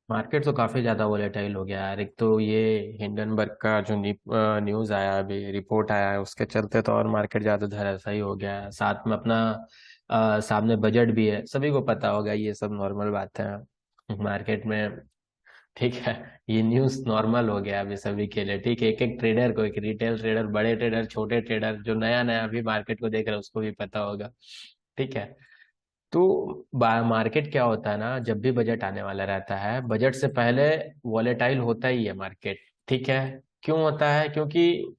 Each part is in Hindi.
मार्केट तो काफी ज्यादा वोलेटाइल हो गया यार। एक तो ये हिंडनबर्ग का जो न्यूज आया, अभी रिपोर्ट आया है, उसके चलते तो और मार्केट ज्यादा धराशायी हो गया है। साथ में अपना सामने बजट भी है, सभी को पता होगा, ये सब नॉर्मल बात है मार्केट में। ठीक है, ये न्यूज नॉर्मल हो गया अभी सभी के लिए। ठीक है, एक एक ट्रेडर को, एक रिटेल ट्रेडर, बड़े ट्रेडर, छोटे ट्रेडर, जो नया नया अभी मार्केट को देख रहा है उसको भी पता होगा। ठीक है। तो मार्केट क्या होता है ना, जब भी बजट आने वाला रहता है, बजट से पहले वॉलेटाइल होता ही है मार्केट। ठीक है। क्यों होता है? क्योंकि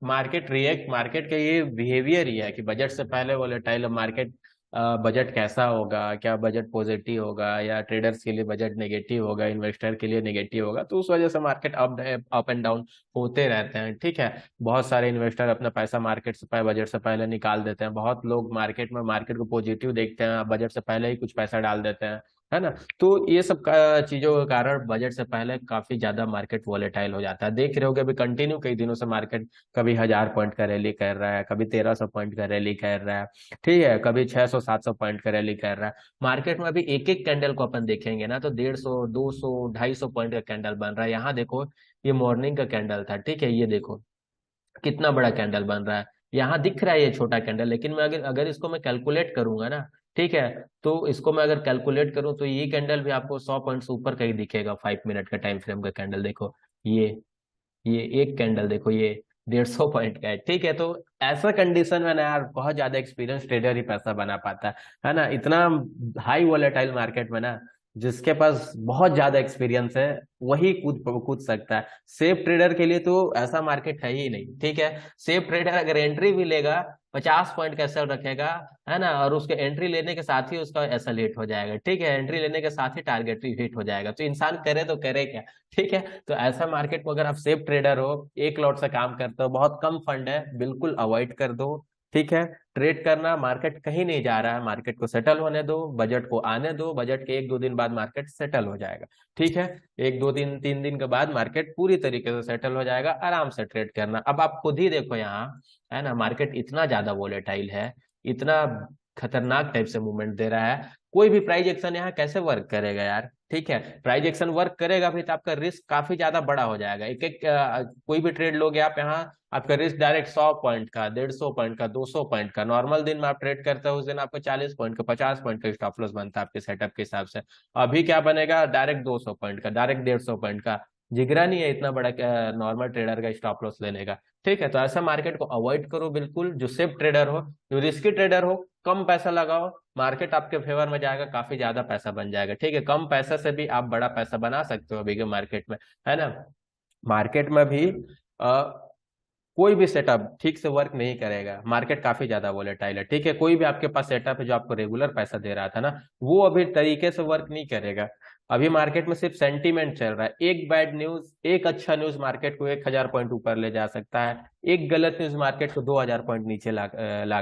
मार्केट का ये बिहेवियर ही है कि बजट से पहले वॉलेटाइल मार्केट। बजट कैसा होगा, क्या बजट पॉजिटिव होगा या ट्रेडर्स के लिए बजट नेगेटिव होगा, इन्वेस्टर के लिए नेगेटिव होगा, तो उस वजह से मार्केट अप एंड डाउन होते रहते हैं। ठीक है। बहुत सारे इन्वेस्टर अपना पैसा मार्केट से पहले, बजट से पहले निकाल देते हैं। बहुत लोग मार्केट को पॉजिटिव देखते हैं, बजट से पहले ही कुछ पैसा डाल देते हैं, है ना। तो ये सब चीजों के कारण बजट से पहले काफी ज्यादा मार्केट वॉलेटाइल हो जाता है। देख रहे होगे अभी कंटिन्यू कई दिनों से मार्केट कभी 1000 पॉइंट का रैली कर रहा है, कभी 1300 पॉइंट का रैली कर रहा है। ठीक है, कभी 600 700 पॉइंट का रैली कर रहा है। मार्केट में अभी एक एक कैंडल को अपन देखेंगे ना, तो 150 200 250 पॉइंट का कैंडल बन रहा है। यहाँ देखो, ये मॉर्निंग का कैंडल था। ठीक है, ये देखो कितना बड़ा कैंडल बन रहा है। यहाँ दिख रहा है ये छोटा कैंडल, लेकिन मैं अगर अगर इसको मैं कैलकुलेट करूंगा ना, ठीक है, तो इसको मैं अगर कैलकुलेट करूं तो ये कैंडल भी आपको 100 पॉइंट से ऊपर कहीं दिखेगा। 5 मिनट का टाइम फ्रेम का कैंडल देखो, ये ये एक कैंडल देखो, ये 150 पॉइंट का है। ठीक है, तो ऐसा कंडीशन में ना यार, बहुत ज्यादा एक्सपीरियंस ट्रेडर ही पैसा बना पाता है ना। इतना हाई वोलेटाइल मार्केट में ना, जिसके पास बहुत ज्यादा एक्सपीरियंस है वही कूद कूद सकता है। सेफ ट्रेडर के लिए तो ऐसा मार्केट है ही नहीं। ठीक है। सेफ ट्रेडर अगर एंट्री भी लेगा, 50 पॉइंट का एसएल रखेगा, है ना, और उसके एंट्री लेने के साथ ही उसका एसएल हिट हो जाएगा। ठीक है, एंट्री लेने के साथ ही टारगेट भी हिट हो जाएगा, तो इंसान करे तो करे क्या। ठीक है। तो ऐसा मार्केट को अगर आप सेफ ट्रेडर हो, एक लॉट से काम करते हो, बहुत कम फंड है, बिल्कुल अवॉइड कर दो। ठीक है। ट्रेड करना, मार्केट कहीं नहीं जा रहा है, मार्केट को सेटल होने दो, बजट को आने दो, बजट के 1 2 दिन बाद मार्केट सेटल हो जाएगा। ठीक है। 1 2 दिन 3 दिन के बाद मार्केट पूरी तरीके से सेटल हो जाएगा, आराम से ट्रेड करना। अब आप खुद ही देखो यहाँ, है ना, मार्केट इतना ज्यादा वोलेटाइल है, इतना खतरनाक टाइप से मूवमेंट दे रहा है। कोई भी प्राइस एक्शन यहाँ कैसे वर्क करेगा यार। ठीक है, प्राइस एक्शन वर्क करेगा भी तो आपका रिस्क काफी ज्यादा बड़ा हो जाएगा। एक एक कोई भी ट्रेड लोगे आप यहाँ, आपका रिस्क डायरेक्ट 100 पॉइंट का, 150 पॉइंट का, 200 पॉइंट का। नॉर्मल दिन में आप ट्रेड करते हो उस दिन आपको 40 पॉइंट का, 50 पॉइंट का स्टॉप लॉस बनता है आपके सेटअप के हिसाब से। अभी क्या बनेगा, डायरेक्ट 200 पॉइंट का, डायरेक्ट 150 पॉइंट का। जिगरा नहीं है इतना बड़ा नॉर्मल ट्रेडर का स्टॉप लॉस लेने का। ठीक है, तो ऐसा मार्केट को अवॉइड करो बिल्कुल। जो सेफ ट्रेडर हो, जो रिस्की ट्रेडर हो, कम पैसा लगाओ, मार्केट आपके फेवर में जाएगा, काफी ज्यादा पैसा बन जाएगा। ठीक है, कम पैसे से भी आप बड़ा पैसा बना सकते हो अभी के मार्केट में, है ना। मार्केट में भी कोई भी सेटअप ठीक से वर्क नहीं करेगा, मार्केट काफी ज्यादा वोलेटाइल है। ठीक है, कोई भी आपके पास सेटअप है जो आपको रेगुलर पैसा दे रहा था ना, वो अभी तरीके से वर्क नहीं करेगा। अभी मार्केट में सिर्फ सेंटीमेंट चल रहा है। एक बैड न्यूज, एक अच्छा न्यूज मार्केट को 1000 पॉइंट ऊपर ले जा सकता है। एक गलत न्यूज मार्केट को 2000 पॉइंट नीचे ला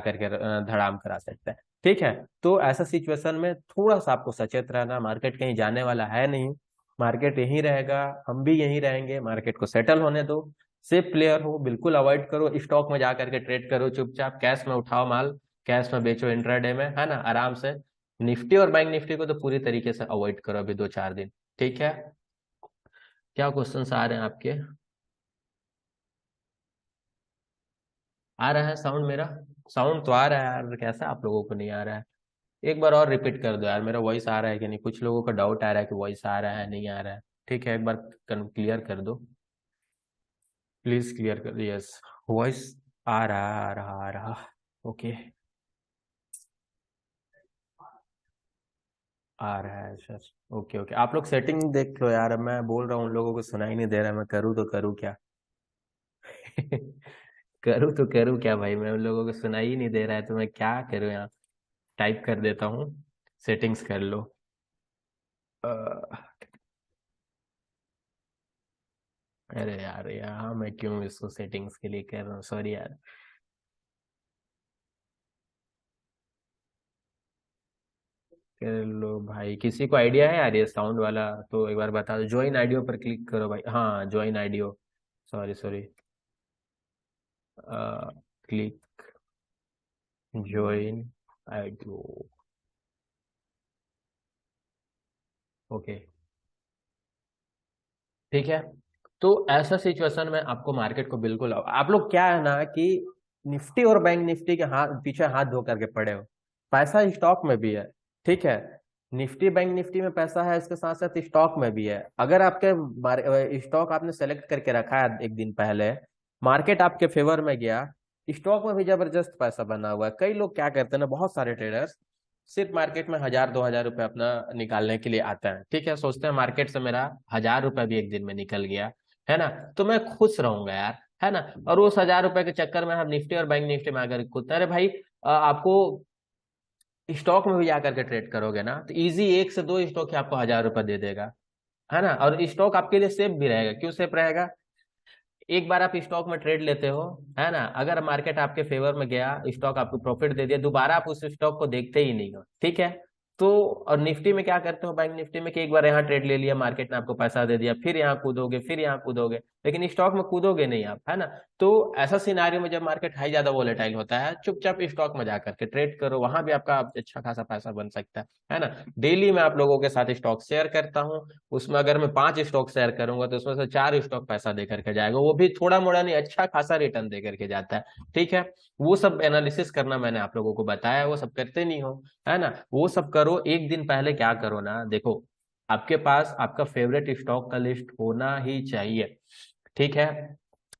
करके धड़ाम करा सकता है। ठीक है। तो ऐसा सिचुएशन में थोड़ा सा आपको सचेत रहना, मार्केट कहीं जाने वाला है नहीं, मार्केट यहीं रहेगा, हम भी यहीं रहेंगे, मार्केट को सेटल होने दो। सेफ प्लेयर हो, बिल्कुल अवॉइड करो स्टॉक में जा करके ट्रेड करो, चुपचाप कैश में उठाओ माल, कैश में बेचो इंट्राडे में, है ना, आराम से। निफ्टी और बैंक निफ्टी को तो पूरी तरीके से अवॉइड करो अभी 2 4 दिन। ठीक है। क्या क्वेश्चंस आ रहे हैं आपके? आ रहा है साउंड मेरा? साउंड तो आ रहा है यार, कैसा आप लोगों को नहीं आ रहा है? एक बार और रिपीट कर दो यार, मेरा वॉइस आ रहा है कि नहीं। कुछ लोगों का डाउट आ रहा है कि वॉइस आ रहा है नहीं आ रहा है। ठीक है, एक बार क्लियर कर दो, प्लीज क्लियर कर दो। यस, वॉइस आ रहा आ रहा आ रहा। ओके, आ रहा है सर। ओके ओके, आप लोग सेटिंग देख लो यार, अब मैं बोल रहा हूँ उन लोगों को सुनाई नहीं दे रहा है, मैं करूँ तो करूँ क्या? करूँ तो करूँ क्या भाई, मैं उन लोगों को सुनाई ही नहीं दे रहा है, तो मैं क्या करूँ यहाँ? टाइप कर देता हूँ, सेटिंग्स कर लो। अ, अरे यार, यहाँ मैं क्यों इसको सेटिंग्स के लिए कर रहा हूँ, सॉरी यार। कर लो भाई, किसी को आइडिया है यार ये साउंड वाला तो एक बार बता दो। ज्वाइन आइडियो पर क्लिक करो भाई, हाँ join audio, sorry sorry, click join ITO. Okay, ठीक है। तो ऐसा सिचुएशन में आपको मार्केट को बिल्कुल, आप लोग क्या है ना कि निफ्टी और बैंक निफ्टी के हाथ पीछे हाथ धो करके पड़े हो। पैसा स्टॉक में भी है, ठीक है। निफ्टी बैंक निफ्टी में पैसा है, इसके साथ साथ स्टॉक में भी है। अगर आपके स्टॉक आपने सेलेक्ट करके रखा है एक दिन पहले, मार्केट आपके फेवर में गया, स्टॉक में भी जबरदस्त पैसा बना हुआ है। कई लोग क्या करते हैं ना, बहुत सारे ट्रेडर्स सिर्फ मार्केट में 1,000 2,000 रुपए अपना निकालने के लिए आता है, ठीक है। सोचते हैं मार्केट से मेरा 1,000 रुपए भी एक दिन में निकल गया, है ना, तो मैं खुश रहूंगा यार, है ना। और उस 1,000 रुपए के चक्कर में हम निफ्टी और बैंक निफ्टी में आकर कूदते हैं। अरे भाई, आपको स्टॉक में भी आकर के ट्रेड करोगे ना, तो इजी एक से दो स्टॉक ही आपको 1,000 रुपए दे देगा, है ना। और स्टॉक आपके लिए सेफ भी रहेगा। क्यों सेफ रहेगा? एक बार आप स्टॉक में ट्रेड लेते हो, है ना, अगर मार्केट आपके फेवर में गया, स्टॉक आपको प्रॉफिट दे दिया, दोबारा आप उस स्टॉक को देखते ही नहीं हो, ठीक है। तो और निफ्टी में क्या करते हो, बैंक निफ्टी में, कि एक बार यहाँ ट्रेड ले लिया, मार्केट ने आपको पैसा दे दिया, फिर यहाँ कूदोगे, फिर यहाँ कूदोगे, लेकिन स्टॉक में कूदोगे नहीं आप, है ना। तो ऐसा सिनारियो में जब मार्केट हाई ज्यादा वोलेटाइल होता है, चुपचाप स्टॉक में जाकर के ट्रेड करो, वहां भी आपका अच्छा खासा पैसा बन सकता है ना। डेली मैं आप लोगों के साथ स्टॉक शेयर करता हूँ, उसमें अगर मैं 5 स्टॉक शेयर करूंगा तो उसमें से 4 स्टॉक पैसा दे करके जाएगा, वो भी थोड़ा मोड़ा नहीं, अच्छा खासा रिटर्न दे करके जाता है, ठीक है। वो सब एनालिसिस करना मैंने आप लोगों को बताया, वो सब करते नहीं हो, है ना। वो सब करो। एक दिन पहले क्या करो ना, देखो, आपके पास आपका फेवरेट स्टॉक का लिस्ट होना ही चाहिए, ठीक है।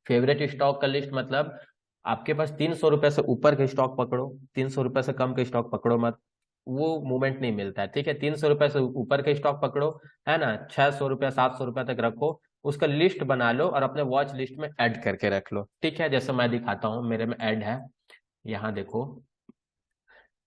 फेवरेट स्टॉक का लिस्ट मतलब आपके पास 300 रुपए से ऊपर के स्टॉक पकड़ो, 300 रुपए से कम के स्टॉक पकड़ो मत, वो मूवमेंट नहीं मिलता है, ठीक है। 300 रुपए से ऊपर के स्टॉक पकड़ो, है ना, 600 रुपया 700 रुपया तक रखो, उसका लिस्ट बना लो और अपने वॉच लिस्ट में ऐड करके रख लो, ठीक है। जैसे मैं दिखाता हूँ, मेरे में ऐड है, यहाँ देखो,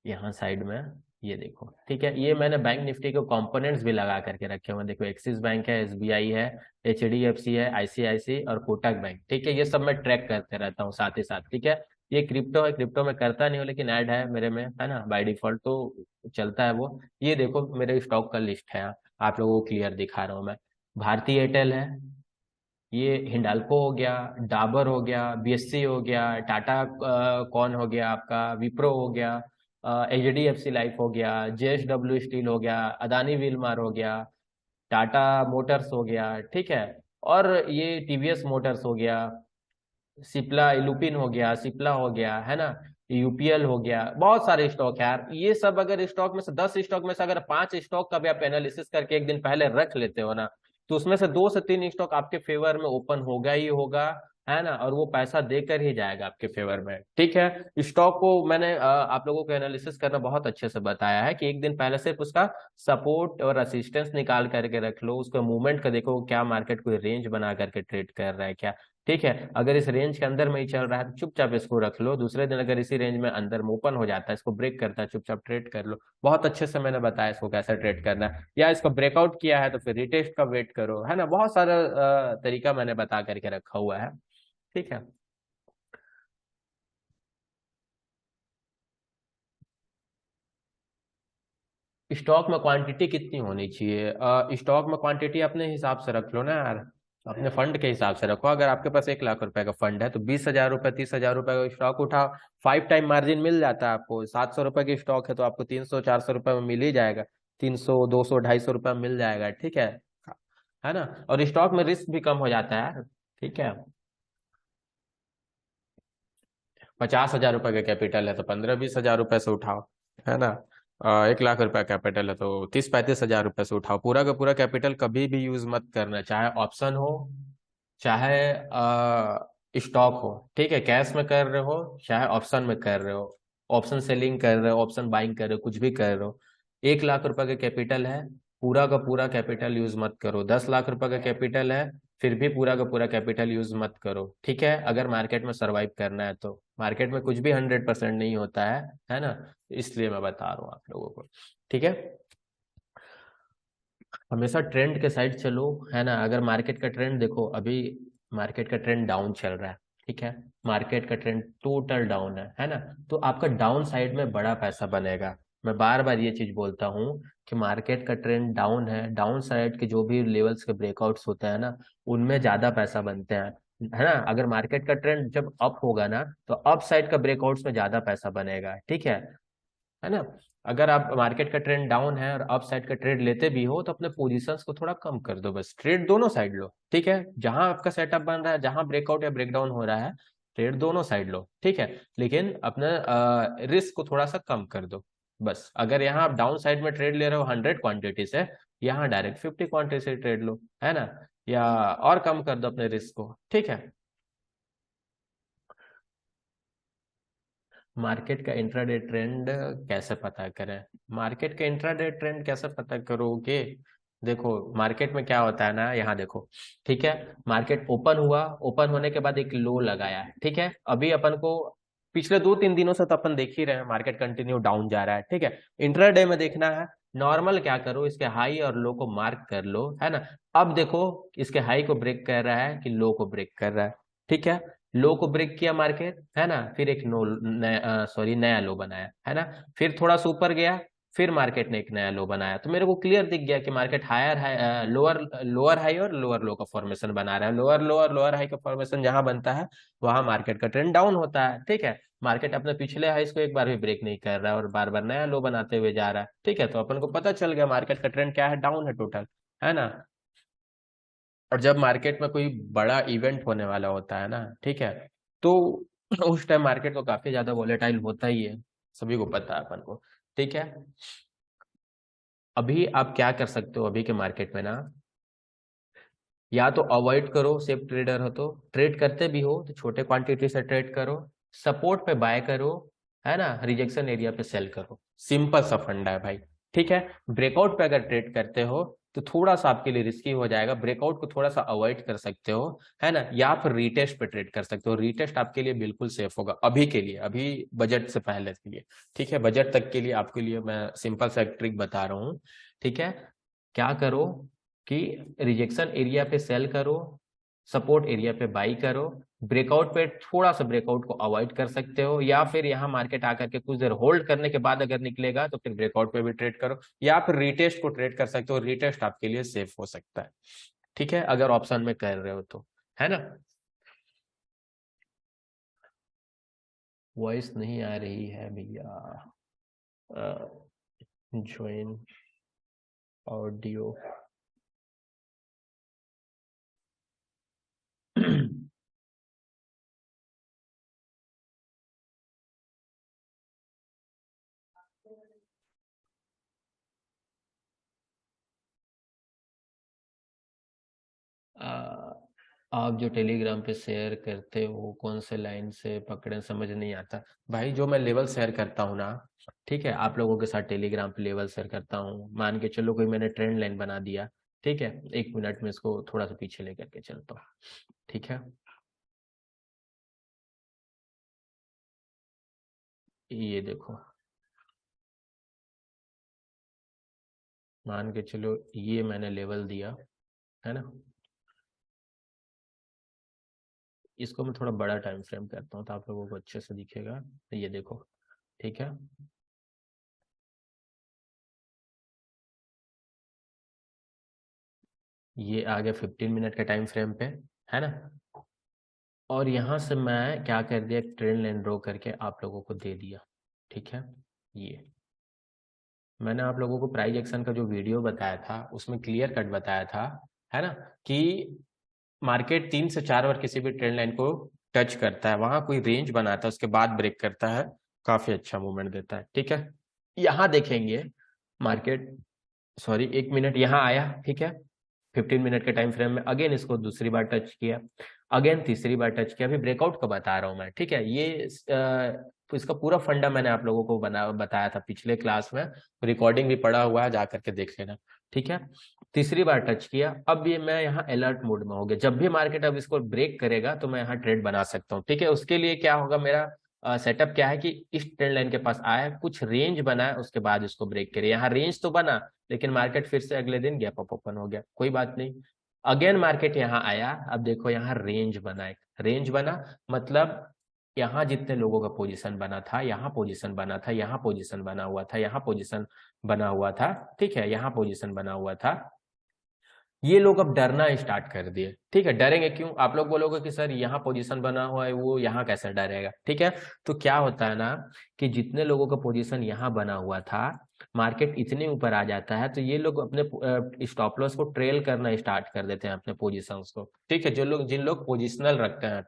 यहाँ साइड में, ये देखो, ठीक है। ये मैंने बैंक निफ्टी के कंपोनेंट्स भी लगा करके रखे हुए हैं। देखो, एक्सिस बैंक है, एसबीआई है, एचडीएफसी है, आईसीआईसी और कोटक बैंक, ठीक है। ये सब मैं ट्रैक करते रहता हूँ साथ ही साथ, ठीक है। ये क्रिप्टो है, क्रिप्टो में करता नहीं हूँ, लेकिन ऐड है मेरे में, है ना, बाय डिफॉल्ट तो चलता है वो। ये देखो, मेरे स्टॉक का लिस्ट है, आप लोगों को क्लियर दिखा रहा हूँ मैं। भारतीय एयरटेल है, ये हिंडाल्को हो गया, डाबर हो गया, बीएससी हो गया, टाटा कौन हो गया, आपका विप्रो हो गया, एचडीएफसी लाइफ हो गया, जेएसडब्ल्यू स्टील हो गया, अदानी विलमार हो गया, टाटा मोटर्स हो गया, ठीक है। और ये टीवीएस मोटर्स हो गया, सिप्ला लुपिन हो गया, सिप्ला हो गया, है ना, यूपीएल हो गया, बहुत सारे स्टॉक है यार। ये सब अगर स्टॉक में से 10 स्टॉक में से अगर 5 स्टॉक का भी आप एनालिसिस करके एक दिन पहले रख लेते हो ना, तो उसमें से 2 से 3 स्टॉक आपके फेवर में ओपन होगा ही होगा, है ना, और वो पैसा देकर ही जाएगा आपके फेवर में, ठीक है। स्टॉक को मैंने आप लोगों को एनालिसिस करना बहुत अच्छे से बताया है, कि एक दिन पहले सिर्फ उसका सपोर्ट और रेसिस्टेंस निकाल करके रख लो, उसका मूवमेंट का देखो, क्या मार्केट कोई रेंज बना करके ट्रेड कर रहा है क्या, ठीक है। अगर इस रेंज के अंदर में ही चल रहा है तो चुपचाप इसको रख लो, दूसरे दिन अगर इसी रेंज में अंदर में ओपन हो जाता है, इसको ब्रेक करता है, चुपचाप ट्रेड कर लो। बहुत अच्छे से मैंने बताया इसको कैसे ट्रेड करना है, या इसको ब्रेकआउट किया है तो फिर रिटेस्ट का वेट करो, है ना। बहुत सारा तरीका मैंने बता करके रखा हुआ है, ठीक है। स्टॉक में क्वांटिटी कितनी होनी चाहिए? स्टॉक में क्वांटिटी अपने हिसाब से रख लो ना यार, अपने फंड के हिसाब से रखो। अगर आपके पास 1 लाख रुपए का फंड है तो 20,000 रुपए 30,000 रुपए का स्टॉक उठाओ, 5 टाइम मार्जिन मिल जाता है आपको। 700 रुपए की स्टॉक है तो आपको 300 400 रुपए में मिल ही जाएगा, 300 200 250 रुपए में मिल जाएगा, ठीक है ना। और स्टॉक में रिस्क भी कम हो जाता है यार, ठीक है। 50,000 रुपए का कैपिटल है तो 15 20 हजार रुपए से उठाओ, है ना। 1 लाख रुपए कैपिटल है तो 30 35 हजार रुपए से उठाओ। पूरा का पूरा कैपिटल कभी भी यूज मत करना, चाहे ऑप्शन हो, चाहे स्टॉक हो, ठीक है। कैश में कर रहे हो, चाहे ऑप्शन में कर रहे हो, ऑप्शन सेलिंग कर रहे हो, ऑप्शन बाइंग कर रहे हो, कुछ भी कर रहे हो, 1 लाख रुपए का कैपिटल है, पूरा का पूरा कैपिटल यूज मत करो। 10 लाख रुपए का कैपिटल है, फिर भी पूरा का पूरा कैपिटल यूज मत करो, ठीक है। अगर मार्केट में सरवाइव करना है तो मार्केट में कुछ भी 100% नहीं होता है ना। इसलिए मैं बता रहा हूँ आप लोगों को, ठीक है। हमेशा ट्रेंड के साइड चलो, है ना। अगर मार्केट का ट्रेंड देखो, अभी मार्केट का ट्रेंड डाउन चल रहा है, ठीक है, मार्केट का ट्रेंड टोटल डाउन है ना। तो आपका डाउन साइड में बड़ा पैसा बनेगा। मैं बार बार ये चीज बोलता हूँ कि मार्केट का ट्रेंड डाउन है, डाउन साइड के जो भी लेवल्स के ब्रेकआउट्स होते हैं ना, उनमें ज्यादा पैसा बनते हैं, है ना। अगर मार्केट का ट्रेंड जब अप होगा ना, तो अप साइड का ब्रेकआउट्स में ज्यादा पैसा बनेगा, ठीक है। है ना। अगर आप मार्केट का ट्रेंड डाउन है और अप साइड का ट्रेड लेते भी हो तो अपने पोजीशंस को थोड़ा कम कर दो, बस ट्रेड दोनों साइड लो, ठीक है। जहां आपका सेटअप बन रहा है, जहां ब्रेकआउट या ब्रेकडाउन हो रहा है, ट्रेड दोनों साइड लो, ठीक है। लेकिन अपने रिस्क को थोड़ा सा कम कर दो, बस। अगर यहाँ आप डाउन साइड में ट्रेड ले रहे हो 100 क्वांटिटी से, यहाँ डायरेक्ट 50 क्वांटिटी से ट्रेड लो, है ना। या और कम कर दो अपने रिस्क को, ठीक है। मार्केट का इंट्राडे ट्रेंड कैसे पता करें? मार्केट का इंट्राडे ट्रेंड कैसे पता करोगे? देखो मार्केट में क्या होता है ना, यहाँ देखो, ठीक है। मार्केट ओपन हुआ, ओपन होने के बाद एक लो लगाया है, ठीक है। अभी अपन को पिछले 2-3 दिनों से तो अपन देख ही रहे हैं मार्केट कंटिन्यू डाउन जा रहा है, ठीक है। इंट्राडे में देखना है, नॉर्मल क्या करो, इसके हाई और लो को मार्क कर लो, है ना। अब देखो इसके हाई को ब्रेक कर रहा है कि लो को ब्रेक कर रहा है, ठीक है। लो को ब्रेक किया मार्केट, है ना, फिर एक नो नया लो बनाया, है ना। फिर थोड़ा सा ऊपर गया, फिर मार्केट ने एक नया लो बनाया, तो मेरे को क्लियर दिख गया कि market higher high, lower lower high और लोअर लो का फॉर्मेशन बना रहा है। लोअर लो और लोअर हाई का फॉर्मेशन जहां बनता है वहां मार्केट का ट्रेंड डाउन होता है, ठीक है। मार्केट अपने पिछले हाइस को एक बार भी ब्रेक नहीं कर रहा है और बार बार नया लो बनाते हुए जा रहा है, ठीक है। तो अपन को पता चल गया मार्केट का ट्रेंड क्या है, डाउन है टोटल, है ना। और जब मार्केट में कोई बड़ा इवेंट होने वाला होता है ना, ठीक है, तो उस टाइम मार्केट तो काफी ज्यादा वॉलेटाइल होता ही है, सभी को पता है अपन को, ठीक है। अभी आप क्या कर सकते हो अभी के मार्केट में ना, या तो अवॉइड करो, सेफ ट्रेडर हो तो, ट्रेड करते भी हो तो छोटे क्वांटिटी से ट्रेड करो, सपोर्ट पे बाय करो, है ना, रिजेक्शन एरिया पे सेल करो, सिंपल सा फंडा है भाई, ठीक है। ब्रेकआउट पे अगर ट्रेड करते हो तो थोड़ा सा आपके लिए रिस्की हो जाएगा, ब्रेकआउट को थोड़ा सा अवॉइड कर सकते हो, है ना। या फिर रीटेस्ट पे ट्रेड कर सकते हो, रीटेस्ट आपके लिए बिल्कुल सेफ होगा अभी के लिए, अभी बजट से पहले के लिए, ठीक है। बजट तक के लिए आपके लिए मैं सिंपल सा एक ट्रिक बता रहा हूँ, ठीक है। क्या करो कि रिजेक्शन एरिया पे सेल करो, सपोर्ट एरिया पे बाई करो, ब्रेकआउट पे थोड़ा सा ब्रेकआउट को अवॉइड कर सकते हो, या फिर यहाँ मार्केट आकर के कुछ देर होल्ड करने के बाद अगर निकलेगा तो फिर ब्रेकआउट पे भी ट्रेड करो, या फिर रिटेस्ट को ट्रेड कर सकते हो, रिटेस्ट आपके लिए सेफ हो सकता है, ठीक है, अगर ऑप्शन में कर रहे हो तो, है ना। वॉइस नहीं आ रही है भैया, ज्वाइन ऑडियो। आप जो टेलीग्राम पे शेयर करते हो कौन से लाइन से पकड़े, समझ नहीं आता भाई। जो मैं लेवल शेयर करता हूँ ना, ठीक है, आप लोगों के साथ टेलीग्राम पे लेवल शेयर करता हूँ, मान के चलो कोई मैंने ट्रेंड लाइन बना दिया, ठीक है। 1 मिनट में इसको थोड़ा सा पीछे लेकर के चलता हूँ, ठीक है। ये देखो, मान के चलो ये मैंने लेवल दिया, है ना। इसको मैं थोड़ा बड़ा टाइम फ्रेम करता हूँ तो आप लोगों को अच्छे से दिखेगा, ये देखो, ठीक है। ये आ गया 15 मिनट के टाइम फ्रेम पे, है ना। और यहाँ से मैं क्या कर दिया, एक ट्रेंड लाइन ड्रॉ करके आप लोगों को दे दिया, ठीक है। ये मैंने आप लोगों को प्राइस एक्शन का जो वीडियो बताया था उसमें क्लियर कट बताया था, है ना, कि मार्केट 3 से 4 बार किसी भी ट्रेंड लाइन को टच करता है, वहां कोई रेंज बनाता है, उसके बाद ब्रेक करता है, काफी अच्छा मूवमेंट देता है, ठीक है। यहाँ देखेंगे मार्केट, सॉरी 1 मिनट, यहाँ आया, ठीक है। 15 मिनट के टाइम फ्रेम में अगेन इसको दूसरी बार टच किया, अगेन तीसरी बार टच किया, अभी ब्रेकआउट का बता रहा हूं मैं, ठीक है। ये तो इसका पूरा फंडा मैंने आप लोगों को बताया था पिछले क्लास में, रिकॉर्डिंग भी पड़ा हुआ है, जा करके देख लेना, ठीक है। तीसरी बार टच किया, अब ये मैं यहाँ अलर्ट मोड में हो गया, जब भी मार्केट अब इसको ब्रेक करेगा तो मैं यहाँ ट्रेड बना सकता हूँ, ठीक है। उसके लिए क्या होगा, मेरा सेटअप क्या है कि इस ट्रेंड लाइन के पास आया, कुछ रेंज बना है, उसके बाद इसको ब्रेक करे, यहाँ रेंज तो बना, लेकिन मार्केट फिर से अगले दिन गैप अप ओपन हो गया, कोई बात नहीं। अगेन मार्केट यहाँ आया, अब देखो यहाँ रेंज बना, एक रेंज बना, मतलब यहाँ जितने लोगों का पोजीशन बना था, यहाँ पोजीशन बना था, यहाँ पोजीशन बना हुआ था, यहाँ पोजीशन बना हुआ था, ठीक है, यहाँ पोजीशन बना हुआ था, ये लोग अब डरना स्टार्ट कर दिए। ठीक है, डरेंगे क्यों? आप लोग बोलोगे कि सर यहाँ पोजीशन बना हुआ है, वो यहाँ कैसे डरेगा? ठीक है, तो क्या होता है ना कि जितने लोगों का पोजीशन यहाँ बना हुआ था, मार्केट इतने ऊपर आ जाता है तो ये लोग अपने स्टॉप लॉस को ट्रेल करना स्टार्ट कर देते हैं अपने पोजीशंस को। ठीक है, जो लोग जिन लोग पोजिशनल रखते हैं,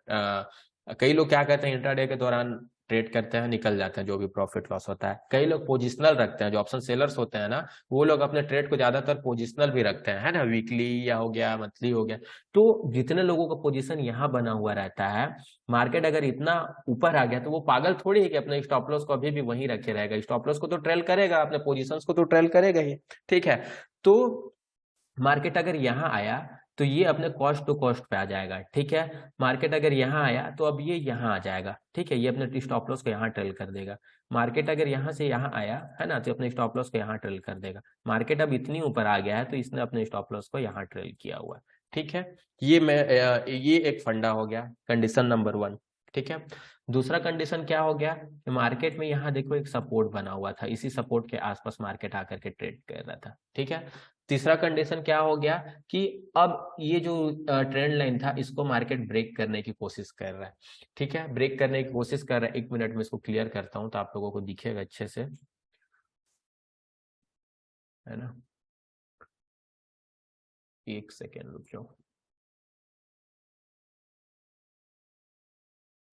कई लोग क्या करते हैं इंट्राडे के दौरान ट्रेड करते हैं, निकल जाते हैं जो भी प्रॉफिट लॉस होता है। कई लोग पोजिशनल रखते हैं, जो ऑप्शन सेलर्स होते हैं ना, वो लोग अपने ट्रेड को ज्यादातर पोजिशनल भी रखते हैं, है ना, वीकली या हो गया, मंथली हो गया। तो जितने लोगों का पोजीशन यहाँ बना हुआ रहता है, मार्केट अगर इतना ऊपर आ गया तो वो पागल थोड़ी है कि अपने स्टॉप लॉस को अभी भी वहीं रखे रहेगा। स्टॉप लॉस को तो ट्रेल करेगा, अपने पोजीशंस को तो ट्रेल करेगा ही। ठीक है, तो मार्केट अगर यहाँ आया तो ये अपने कॉस्ट टू कॉस्ट पे आ जाएगा। ठीक है, मार्केट अगर यहाँ आया तो अब ये यहाँ आ जाएगा। ठीक है, ये अपने स्टॉप लॉस को यहाँ ट्रेल कर देगा। मार्केट अगर यहाँ से यहाँ आया है ना, तो अपने स्टॉप लॉस को यहाँ ट्रेल कर देगा। मार्केट अब इतनी ऊपर आ गया है तो इसने अपने स्टॉप लॉस को यहाँ ट्रेल किया हुआ है। ठीक है, ये एक फंडा हो गया, कंडीशन नंबर 1। ठीक है, दूसरा कंडीशन क्या हो गया? मार्केट में यहाँ देखो एक सपोर्ट बना हुआ था, इसी सपोर्ट के आसपास मार्केट आकर के ट्रेड कर रहा था। ठीक है, तीसरा कंडीशन क्या हो गया कि अब ये जो ट्रेंड लाइन था इसको मार्केट ब्रेक करने की कोशिश कर रहा है। ठीक है, ब्रेक करने की कोशिश कर रहा है। 1 मिनट में इसको क्लियर करता हूं तो आप लोगों को दिखेगा अच्छे से, है ना। 1 सेकेंड रुक जाओ।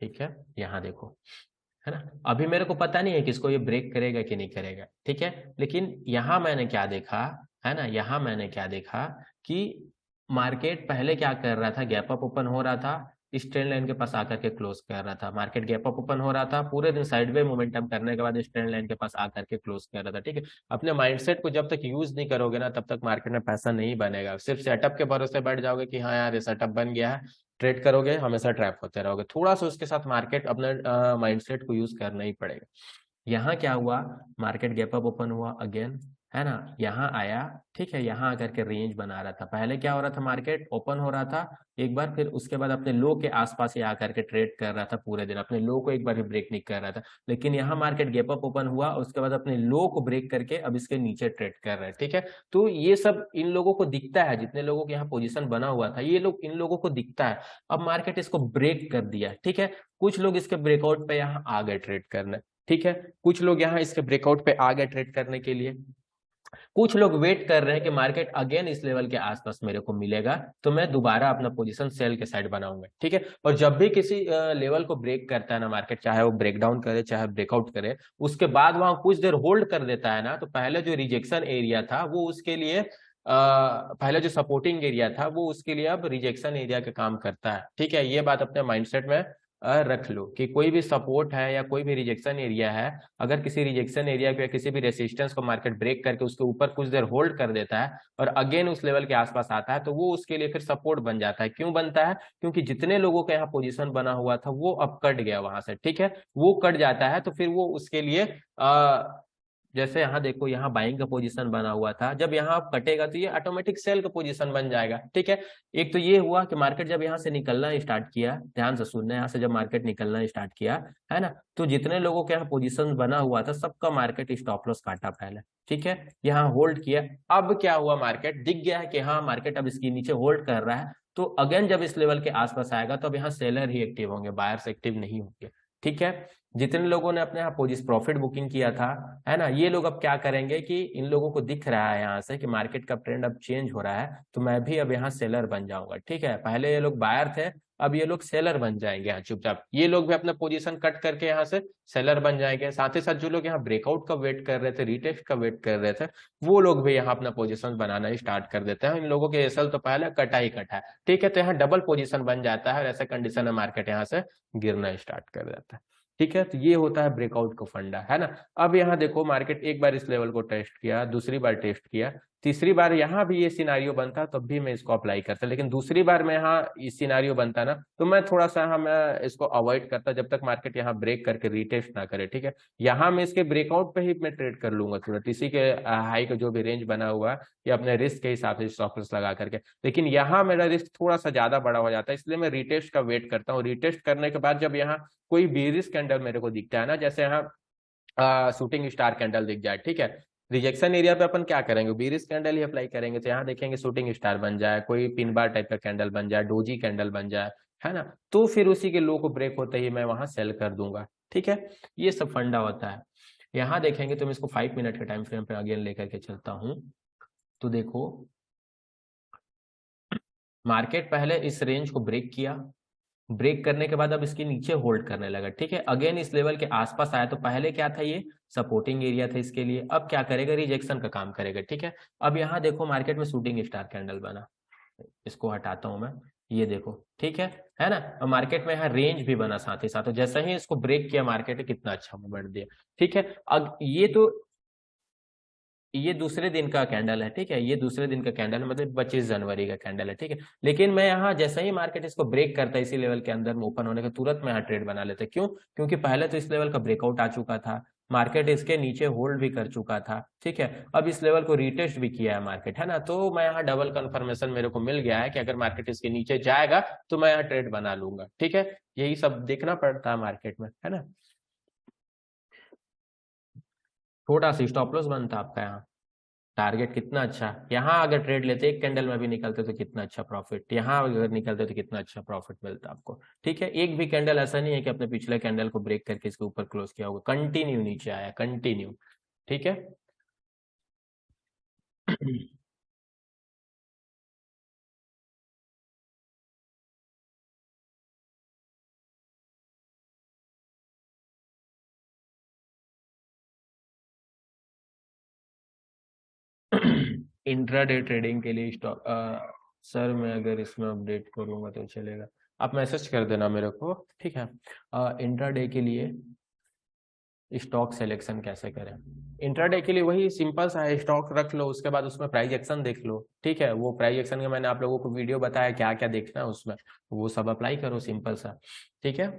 ठीक है, यहाँ देखो, है ना। अभी मेरे को पता नहीं है कि इसको ये ब्रेक करेगा कि नहीं करेगा। ठीक है, लेकिन यहाँ मैंने क्या देखा, है ना, यहाँ मैंने क्या देखा कि मार्केट पहले क्या कर रहा था, गैप अप ओपन हो रहा था, इस ट्रेंड लाइन के पास आकर के क्लोज कर रहा था। मार्केट गैप अप ओपन हो रहा था, पूरे दिन साइडवे मोमेंटम करने के बाद इस ट्रेंड लाइन के पास आकर के क्लोज कर रहा था। ठीक है, अपने माइंडसेट को जब तक यूज नहीं करोगे ना, तब तक मार्केट में पैसा नहीं बनेगा। सिर्फ सेटअप के भरोसे बैठ जाओगे कि हाँ यार ये सेटअप बन गया है, ट्रेड करोगे, हमेशा ट्रैप होते रहोगे। थोड़ा सा उसके साथ मार्केट अपने माइंडसेट को यूज करना ही पड़ेगा। यहाँ क्या हुआ, मार्केट गैप अप ओपन हुआ अगेन, है ना, यहाँ आया। ठीक है, यहाँ आकर के रेंज बना रहा था। पहले क्या हो रहा था, मार्केट ओपन हो रहा था एक बार, फिर उसके बाद अपने लो के आसपास ही आकर के ट्रेड कर रहा था पूरे दिन, अपने लो को एक बार भी ब्रेक नहीं कर रहा था। लेकिन यहाँ मार्केट गैप अप ओपन हुआ, उसके बाद अपने लो को ब्रेक करके अब इसके नीचे ट्रेड कर रहा है। ठीक है, तो ये सब इन लोगों को दिखता है, जितने लोगों के यहाँ पोजीशन बना हुआ था, ये लोग, इन लोगों को दिखता है। अब मार्केट इसको ब्रेक कर दिया। ठीक है, कुछ लोग इसके ब्रेकआउट पे यहाँ आ गए ट्रेड करने। ठीक है, कुछ लोग यहाँ इसके ब्रेकआउट पे आ गए ट्रेड करने के लिए। कुछ लोग वेट कर रहे हैं कि मार्केट अगेन इस लेवल के आसपास मेरे को मिलेगा तो मैं दोबारा अपना पोजीशन सेल के साइड बनाऊंगा। ठीक है, और जब भी किसी लेवल को ब्रेक करता है ना मार्केट, चाहे वो ब्रेक डाउन करे चाहे ब्रेकआउट करे, उसके बाद वहां कुछ देर होल्ड कर देता है ना, तो पहले जो रिजेक्शन एरिया था वो उसके लिए पहले जो सपोर्टिंग एरिया था वो उसके लिए अब रिजेक्शन एरिया का काम करता है। ठीक है, ये बात अपने माइंडसेट में रख लो कि कोई भी सपोर्ट है या कोई भी रिजेक्शन एरिया है, अगर किसी रिजेक्शन एरिया को या किसी भी रेसिस्टेंस को मार्केट ब्रेक करके उसके ऊपर कुछ देर होल्ड कर देता है और अगेन उस लेवल के आसपास आता है, तो वो उसके लिए फिर सपोर्ट बन जाता है। क्यों बनता है? क्योंकि जितने लोगों का यहाँ पोजीशन बना हुआ था वो अब कट गया वहां से। ठीक है, वो कट जाता है तो फिर वो उसके लिए जैसे यहाँ देखो, यहाँ बाइंग का पोजीशन बना हुआ था, जब यहाँ कटेगा तो ये ऑटोमेटिक सेल का पोजीशन बन जाएगा। ठीक है, एक तो ये हुआ कि मार्केट जब यहाँ से निकलना स्टार्ट किया, ध्यान से सुनना, यहाँ से जब मार्केट निकलना स्टार्ट किया, है ना, तो जितने लोगों के यहाँ पोजीशन बना हुआ था सबका मार्केट स्टॉप लॉस काटा पहले। ठीक है, यहाँ होल्ड किया। अब क्या हुआ, मार्केट दिख गया है कि हाँ मार्केट अब इसके नीचे होल्ड कर रहा है, तो अगेन जब इस लेवल के आसपास आएगा तो अब यहाँ सेलर ही एक्टिव होंगे, बायर्स एक्टिव नहीं होंगे। ठीक है, जितने लोगों ने अपने यहाँ पोजिशन प्रॉफिट बुकिंग किया था, है ना, ये लोग अब क्या करेंगे कि इन लोगों को दिख रहा है यहाँ से कि मार्केट का ट्रेंड अब चेंज हो रहा है, तो मैं भी अब यहाँ सेलर बन जाऊंगा। ठीक है, पहले ये लोग बायर थे, अब ये लोग सेलर बन जाएंगे यहाँ चुपचाप। ये लोग भी अपना पोजीशन कट करके यहाँ से सेलर बन जाएंगे। साथ ही साथ जो लोग यहाँ ब्रेकआउट का वेट कर रहे थे, रीटेस्ट का वेट कर रहे थे, वो लोग भी यहाँ अपना पोजीशन बनाना स्टार्ट कर देते हैं। इन लोगों के एसएल तो पहले कटा ही कटा है। ठीक है, तो यहाँ डबल पोजीशन बन जाता है और ऐसे कंडीशन में मार्केट यहाँ से गिरना स्टार्ट कर देता है। ठीक है, तो ये होता है ब्रेकआउट का फंडा, है ना। अब यहाँ देखो, मार्केट एक बार इस लेवल को टेस्ट किया, दूसरी बार टेस्ट किया, तीसरी बार यहाँ भी ये सिनारियो बनता तब भी मैं इसको अप्लाई करता, लेकिन दूसरी बार में यहाँ इस सिनारियो बनता ना तो मैं थोड़ा सा यहाँ मैं इसको अवॉइड करता जब तक मार्केट यहाँ ब्रेक करके रीटेस्ट ना करे। ठीक है, यहाँ मैं इसके ब्रेकआउट पे ही मैं ट्रेड कर लूंगा तुरंत, इसी के हाई का जो भी रेंज बना हुआ है या अपने रिस्क के हिसाब से स्टॉप लॉस लगा करके। लेकिन यहाँ मेरा रिस्क थोड़ा सा ज्यादा बड़ा हो जाता है, इसलिए मैं रीटेस्ट का वेट करता हूँ। रीटेस्ट करने के बाद जब यहाँ कोई बेरिश कैंडल मेरे को दिखता है ना, जैसे यहाँ शूटिंग स्टार कैंडल दिख जाए, ठीक है, रिजेक्शन एरिया पे अपन क्या करेंगे, बीरिश कैंडल ही अप्लाई करेंगे। तो यहाँ देखेंगे शूटिंग स्टार बन जाए, कोई पिन बार टाइप का कैंडल बन जाए, डोजी कैंडल बन जाए, है ना, तो फिर उसी के लो को ब्रेक होते ही मैं वहां सेल कर दूंगा। ठीक है, ये सब फंडा होता है। यहाँ देखेंगे तो मैं इसको 5 मिनट के टाइम फ्रेम पे अगेन लेकर के चलता हूँ। तो देखो मार्केट पहले इस रेंज को ब्रेक किया, ब्रेक करने के बाद अब इसके नीचे होल्ड करने लगा। ठीक है, अगेन इस लेवल के आसपास आया। तो पहले क्या था, ये सपोर्टिंग एरिया था इसके लिए, अब क्या करेगा, रिजेक्शन का काम करेगा। ठीक है, अब यहाँ देखो मार्केट में शूटिंग स्टार कैंडल बना, इसको हटाता हूं मैं, ये देखो। ठीक है ना, और मार्केट में यहाँ रेंज भी बना साथ ही साथ। तो जैसे ही इसको ब्रेक किया मार्केट ने, कितना अच्छा मूवमेंट दिया। ठीक है, अब ये दूसरे दिन का कैंडल है। ठीक है, ये दूसरे दिन का कैंडल है, मतलब 25 जनवरी का कैंडल है। ठीक है, लेकिन मैं यहाँ जैसे ही मार्केट इसको ब्रेक करता है, इसी लेवल के अंदर में ओपन होने का तुरंत मैं यहाँ ट्रेड बना लेता। क्यों, क्योंकि पहले तो इस लेवल का ब्रेकआउट आ चुका था, मार्केट इसके नीचे होल्ड भी कर चुका था। ठीक है, अब इस लेवल को रिटेस्ट भी किया है मार्केट, है ना, तो मैं यहाँ डबल कंफर्मेशन मेरे को मिल गया है कि अगर मार्केट इसके नीचे जाएगा तो मैं यहाँ ट्रेड बना लूंगा। ठीक है, यही सब देखना पड़ता है मार्केट में, है ना। छोटा सा स्टॉप लॉस बनता आपका यहाँ, टारगेट कितना अच्छा, यहाँ अगर ट्रेड लेते एक कैंडल में भी निकलते तो कितना अच्छा प्रॉफिट, यहाँ अगर निकलते तो कितना अच्छा प्रॉफिट मिलता आपको। ठीक है, एक भी कैंडल ऐसा नहीं है कि अपने पिछले कैंडल को ब्रेक करके इसके ऊपर क्लोज किया होगा, कंटिन्यू नीचे आया, कंटिन्यू। ठीक है इंट्राडे ट्रेडिंग के लिए स्टॉक, सर मैं अगर इसमें अपडेट करूंगा तो चलेगा, आप मैसेज कर देना मेरे को। ठीक है, इंट्राडे के लिए स्टॉक सिलेक्शन कैसे करें। इंट्राडे के लिए वही सिंपल सा है, स्टॉक रख लो, उसके बाद उसमें प्राइस एक्शन देख लो। ठीक है, वो प्राइस एक्शन का मैंने आप लोगों को वीडियो बताया क्या क्या देखना है उसमें, वो सब अप्लाई करो, सिंपल सा। ठीक है,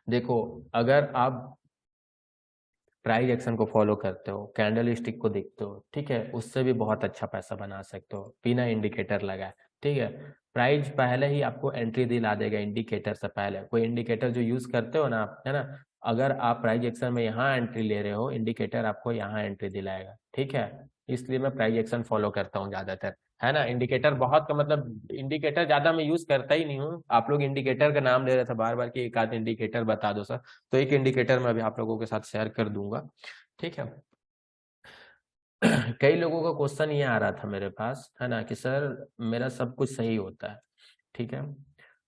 देखो अगर आप प्राइस एक्शन को फॉलो करते हो, कैंडल स्टिक को देखते हो, ठीक है, उससे भी बहुत अच्छा पैसा बना सकते हो बिना इंडिकेटर लगाए। ठीक है, प्राइस पहले ही आपको एंट्री दिला देगा इंडिकेटर से पहले। कोई इंडिकेटर जो यूज करते हो ना आप, है ना, अगर आप प्राइस एक्शन में यहाँ एंट्री ले रहे हो, इंडिकेटर आपको यहाँ एंट्री दिलाएगा। ठीक है, इसलिए मैं प्राइस एक्शन फॉलो करता हूँ ज्यादातर, है ना। इंडिकेटर बहुत का मतलब इंडिकेटर ज्यादा मैं यूज करता ही नहीं हूँ। आप लोग इंडिकेटर का नाम ले रहे थे बार बार कि एक आध इंडिकेटर बता दो सर, तो एक इंडिकेटर मैं अभी आप लोगों के साथ शेयर कर दूंगा। ठीक है कई लोगों का क्वेश्चन ये आ रहा था मेरे पास, है ना, कि सर मेरा सब कुछ सही होता है। ठीक है,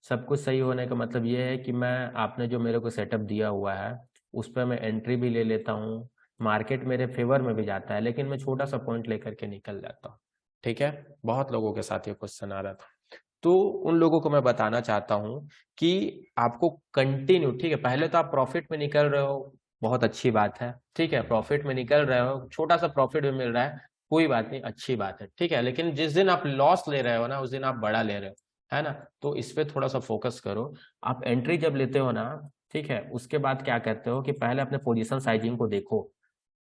सब कुछ सही होने का मतलब ये है कि मैं, आपने जो मेरे को सेटअप दिया हुआ है उस पर मैं एंट्री भी ले लेता हूँ, मार्केट मेरे फेवर में भी जाता है, लेकिन मैं छोटा सा पॉइंट लेकर के निकल जाता हूँ। ठीक है, बहुत लोगों के साथ ये क्वेश्चन आ रहा था, तो उन लोगों को मैं बताना चाहता हूं कि आपको कंटिन्यू, ठीक है, पहले तो आप प्रॉफिट में निकल रहे हो, बहुत अच्छी बात है। ठीक है, प्रॉफिट में निकल रहे हो, छोटा सा प्रॉफिट भी मिल रहा है, कोई बात नहीं, अच्छी बात है। ठीक है, लेकिन जिस दिन आप लॉस ले रहे हो ना, उस दिन आप बड़ा ले रहे हो, है ना, तो इस पे थोड़ा सा फोकस करो। आप एंट्री जब लेते हो ना, ठीक है, उसके बाद क्या करते हो कि पहले अपने पोजीशन साइजिंग को देखो।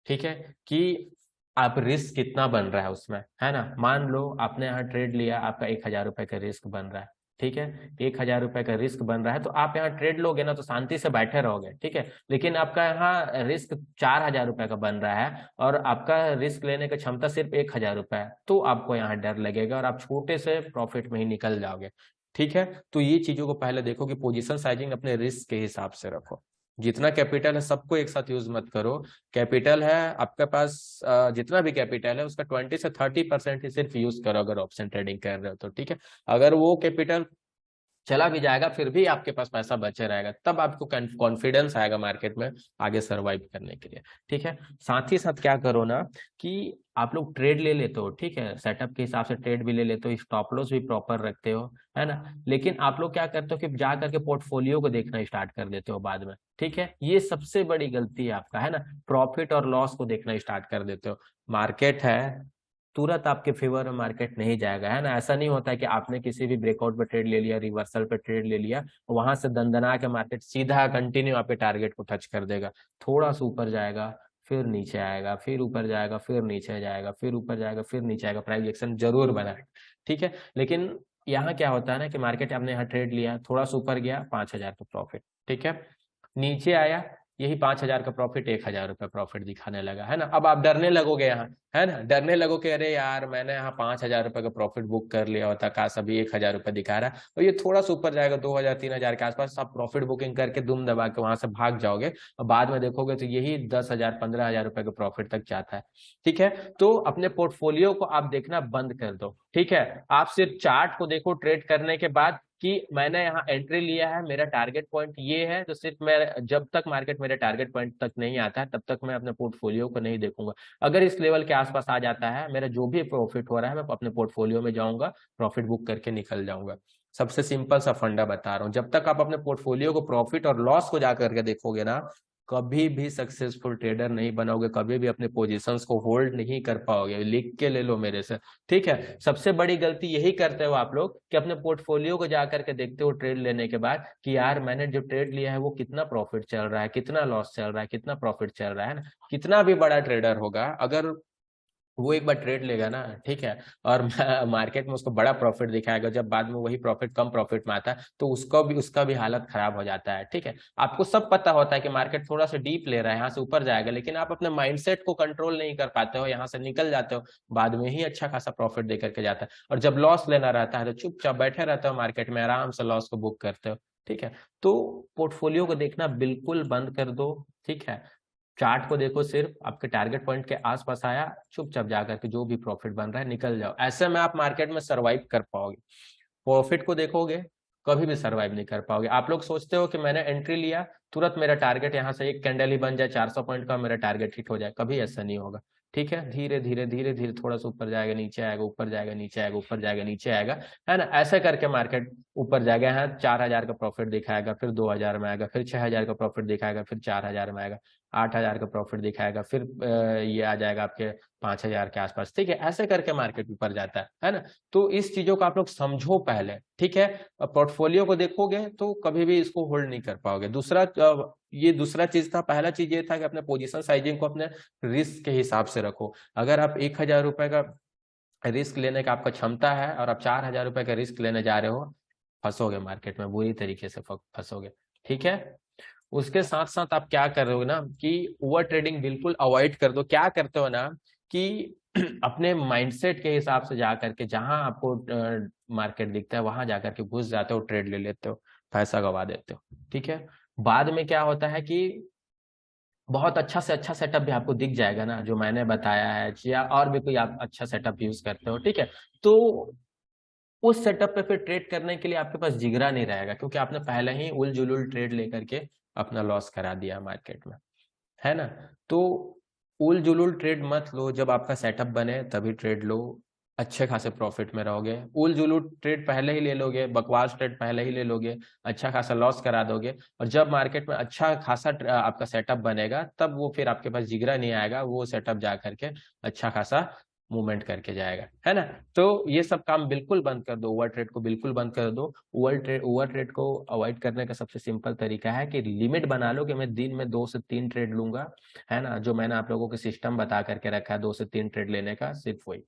ठीक है, कि आप रिस्क कितना बन रहा है उसमें, है ना। मान लो आपने यहाँ ट्रेड लिया, आपका 1,000 रुपए का रिस्क बन रहा है। ठीक है, 1,000 रुपए का रिस्क बन रहा है, तो आप यहाँ ट्रेड लोगे ना तो शांति से बैठे रहोगे। ठीक है, लेकिन आपका यहाँ रिस्क 4,000 रुपए का बन रहा है और आपका रिस्क लेने की क्षमता सिर्फ 1,000 रुपए है, तो आपको यहाँ डर लगेगा और आप छोटे से प्रॉफिट में ही निकल जाओगे। ठीक है, तो ये चीजों को पहले देखो कि पोजीशन साइजिंग अपने रिस्क के हिसाब से रखो। जितना कैपिटल है सबको एक साथ यूज मत करो। कैपिटल है आपके पास, जितना भी कैपिटल है उसका 20 से 30% ही सिर्फ यूज करो अगर ऑप्शन ट्रेडिंग कर रहे हो तो। ठीक है, अगर वो कैपिटल चला भी जाएगा फिर भी आपके पास पैसा बचे रहेगा, तब आपको कॉन्फिडेंस आएगा मार्केट में आगे सरवाइव करने के लिए। ठीक है, साथ ही साथ क्या करो ना कि आप लोग ट्रेड ले लेते हो, ठीक है, सेटअप के हिसाब से ट्रेड भी ले लेते हो, स्टॉप लॉस भी प्रॉपर रखते हो, है ना, लेकिन आप लोग क्या करते हो कि जा करके पोर्टफोलियो को देखना स्टार्ट कर देते हो बाद में। ठीक है, ये सबसे बड़ी गलती है आपका, है ना, प्रॉफिट और लॉस को देखना स्टार्ट कर देते हो। मार्केट है, तुरंत आपके फेवर में मार्केट नहीं जाएगा, है ना। ऐसा नहीं होता है कि आपने किसी भी ब्रेकआउट पे ट्रेड ले लिया, रिवर्सल पे ट्रेड ले लिया, वहां से दंदना के मार्केट सीधा कंटिन्यू आपके टारगेट को टच कर देगा। थोड़ा सा ऊपर जाएगा, फिर नीचे आएगा, फिर ऊपर जाएगा, फिर नीचे जाएगा, फिर ऊपर जाएगा, फिर नीचे आएगा, प्राइस एक्शन जरूर बनाएगा। ठीक है, लेकिन यहाँ क्या होता है ना कि मार्केट आपने यहाँ ट्रेड लिया, थोड़ा सा ऊपर गया, 5,000 का प्रॉफिट, ठीक है, नीचे आया यही 5,000 का प्रॉफिट 1,000 रुपये प्रॉफिट दिखाने लगा, है ना। अब आप डरने लगोगे यहाँ, है ना, डरने लगोगे, अरे यार मैंने यहाँ 5,000 रुपये का प्रॉफिट बुक कर लिया होता, काश अभी 1,000 रुपये दिखा रहा है, और ये थोड़ा सा ऊपर जाएगा 2,000 3,000 के आसपास, आप प्रॉफिट बुकिंग करके दुम दबा के वहां से भाग जाओगे, और बाद में देखोगे तो यही 10,000 15,000 रुपये के प्रॉफिट तक जाता है। ठीक है, तो अपने पोर्टफोलियो को आप देखना बंद कर दो। ठीक है, आप सिर्फ चार्ट को देखो ट्रेड करने के बाद कि मैंने यहाँ एंट्री लिया है, मेरा टारगेट पॉइंट ये है, तो सिर्फ मैं जब तक मार्केट मेरे टारगेट पॉइंट तक नहीं आता है तब तक मैं अपने पोर्टफोलियो को नहीं देखूंगा। अगर इस लेवल के आसपास आ जाता है, मेरा जो भी प्रॉफिट हो रहा है, मैं अपने पोर्टफोलियो में जाऊंगा, प्रॉफिट बुक करके निकल जाऊंगा। सबसे सिंपल सा फंडा बता रहा हूँ, जब तक आप अपने पोर्टफोलियो को प्रॉफिट और लॉस को जाकर के देखोगे ना, कभी भी सक्सेसफुल ट्रेडर नहीं बनोगे, कभी भी अपने पोजीशंस को होल्ड नहीं कर पाओगे। लिख के ले लो मेरे से, ठीक है। सबसे बड़ी गलती यही करते हो आप लोग कि अपने पोर्टफोलियो को जाकर के देखते हो ट्रेड लेने के बाद कि यार मैंने जो ट्रेड लिया है वो कितना प्रॉफिट चल रहा है, कितना लॉस चल रहा है, कितना प्रॉफिट चल रहा है ना। कितना भी बड़ा ट्रेडर होगा, अगर वो एक बार ट्रेड लेगा ना, ठीक है, और मार्केट में उसको बड़ा प्रॉफिट दिखाएगा, जब बाद में वही प्रॉफिट कम प्रॉफिट में आता है तो उसका भी हालत खराब हो जाता है। ठीक है, आपको सब पता होता है कि मार्केट थोड़ा सा डीप ले रहा है, यहाँ से ऊपर जाएगा, लेकिन आप अपने माइंडसेट को कंट्रोल नहीं कर पाते हो, यहाँ से निकल जाते हो, बाद में ही अच्छा खासा प्रॉफिट दे करके जाता है। और जब लॉस लेना रहता है तो चुपचाप बैठे रहते हो मार्केट में, आराम से लॉस को बुक करते हो। ठीक है, तो पोर्टफोलियो को देखना बिल्कुल बंद कर दो। ठीक है, चार्ट को देखो, सिर्फ आपके टारगेट पॉइंट के आसपास आया, चुपचाप जाकर के जो भी प्रॉफिट बन रहा है निकल जाओ। ऐसे में आप मार्केट में सरवाइव कर पाओगे। प्रॉफिट को देखोगे, कभी भी सरवाइव नहीं कर पाओगे। आप लोग सोचते हो कि मैंने एंट्री लिया, तुरंत मेरा टारगेट यहाँ से एक कैंडल ही बन जाए 400 पॉइंट का, मेरा टारगेट हिट हो जाए, कभी ऐसा नहीं होगा। ठीक है, धीरे धीरे धीरे धीरे थोड़ा सा ऊपर जाएगा, नीचे आएगा, ऊपर जाएगा, नीचे आएगा, ऊपर जाएगा, नीचे आएगा, है ना। ऐसे करके मार्केट ऊपर जाएगा, यहाँ 4,000 का प्रॉफिट दिखाएगा, फिर 2,000 में आएगा, फिर 6,000 का प्रॉफिट दिखाएगा, फिर 4,000 में आएगा, 8,000 का प्रॉफिट दिखाएगा, फिर ये आ जाएगा आपके 5,000 के आसपास। ठीक है, ऐसे करके मार्केट ऊपर जाता है ना। तो इस चीजों को आप लोग समझो पहले, ठीक है। पोर्टफोलियो को देखोगे तो कभी भी इसको होल्ड नहीं कर पाओगे। ये दूसरा चीज था। पहला चीज ये था कि अपने पोजीशन साइजिंग को अपने रिस्क के हिसाब से रखो। अगर आप 1,000 रुपए का रिस्क लेने का आपका क्षमता है और आप 4,000 रुपए का रिस्क लेने जा रहे हो, फंसोगे मार्केट में, बुरी तरीके से फंसोगे। ठीक है, उसके साथ साथ आप क्या कर रहे हो ना कि ओवर ट्रेडिंग बिल्कुल अवॉइड कर दो। क्या करते हो ना कि अपने माइंडसेट के हिसाब से जा करके, जहां आपको मार्केट दिखता है वहां जाकर के घुस जाते हो, ट्रेड ले लेते हो, पैसा गवा देते हो। ठीक है, बाद में क्या होता है कि बहुत अच्छा से अच्छा सेटअप भी आपको दिख जाएगा ना, जो मैंने बताया है, या और भी कोई आप अच्छा सेटअप यूज करते हो, ठीक है, तो उस सेटअप पे फिर ट्रेड करने के लिए आपके पास जिगरा नहीं रहेगा, क्योंकि आपने पहले ही उल जुलुल ट्रेड लेकर के अपना लॉस करा दिया मार्केट में, है ना। तो उल जुलुल ट्रेड मत लो, जब आपका सेटअप बने तभी ट्रेड लो, अच्छे खासे प्रॉफिट में रहोगे। उल जुलुल ट्रेड पहले ही ले लोगे, बकवास ट्रेड पहले ही ले लोगे, अच्छा खासा लॉस करा दोगे, और जब मार्केट में अच्छा खासा आपका सेटअप बनेगा, तब वो फिर आपके पास जिगरा नहीं आएगा, वो सेटअप जा करके अच्छा खासा मूवमेंट करके जाएगा, है ना। तो ये सब काम बिल्कुल बंद कर दो, ओवर ट्रेड को बिल्कुल बंद कर दो। ओवर ट्रेड को अवॉइड करने का सबसे सिंपल तरीका है कि लिमिट बना लो कि मैं दिन में 2 से 3 ट्रेड लूंगा, है ना। जो मैंने आप लोगों को सिस्टम बता करके रखा है 2 से 3 ट्रेड लेने का, सिर्फ वही।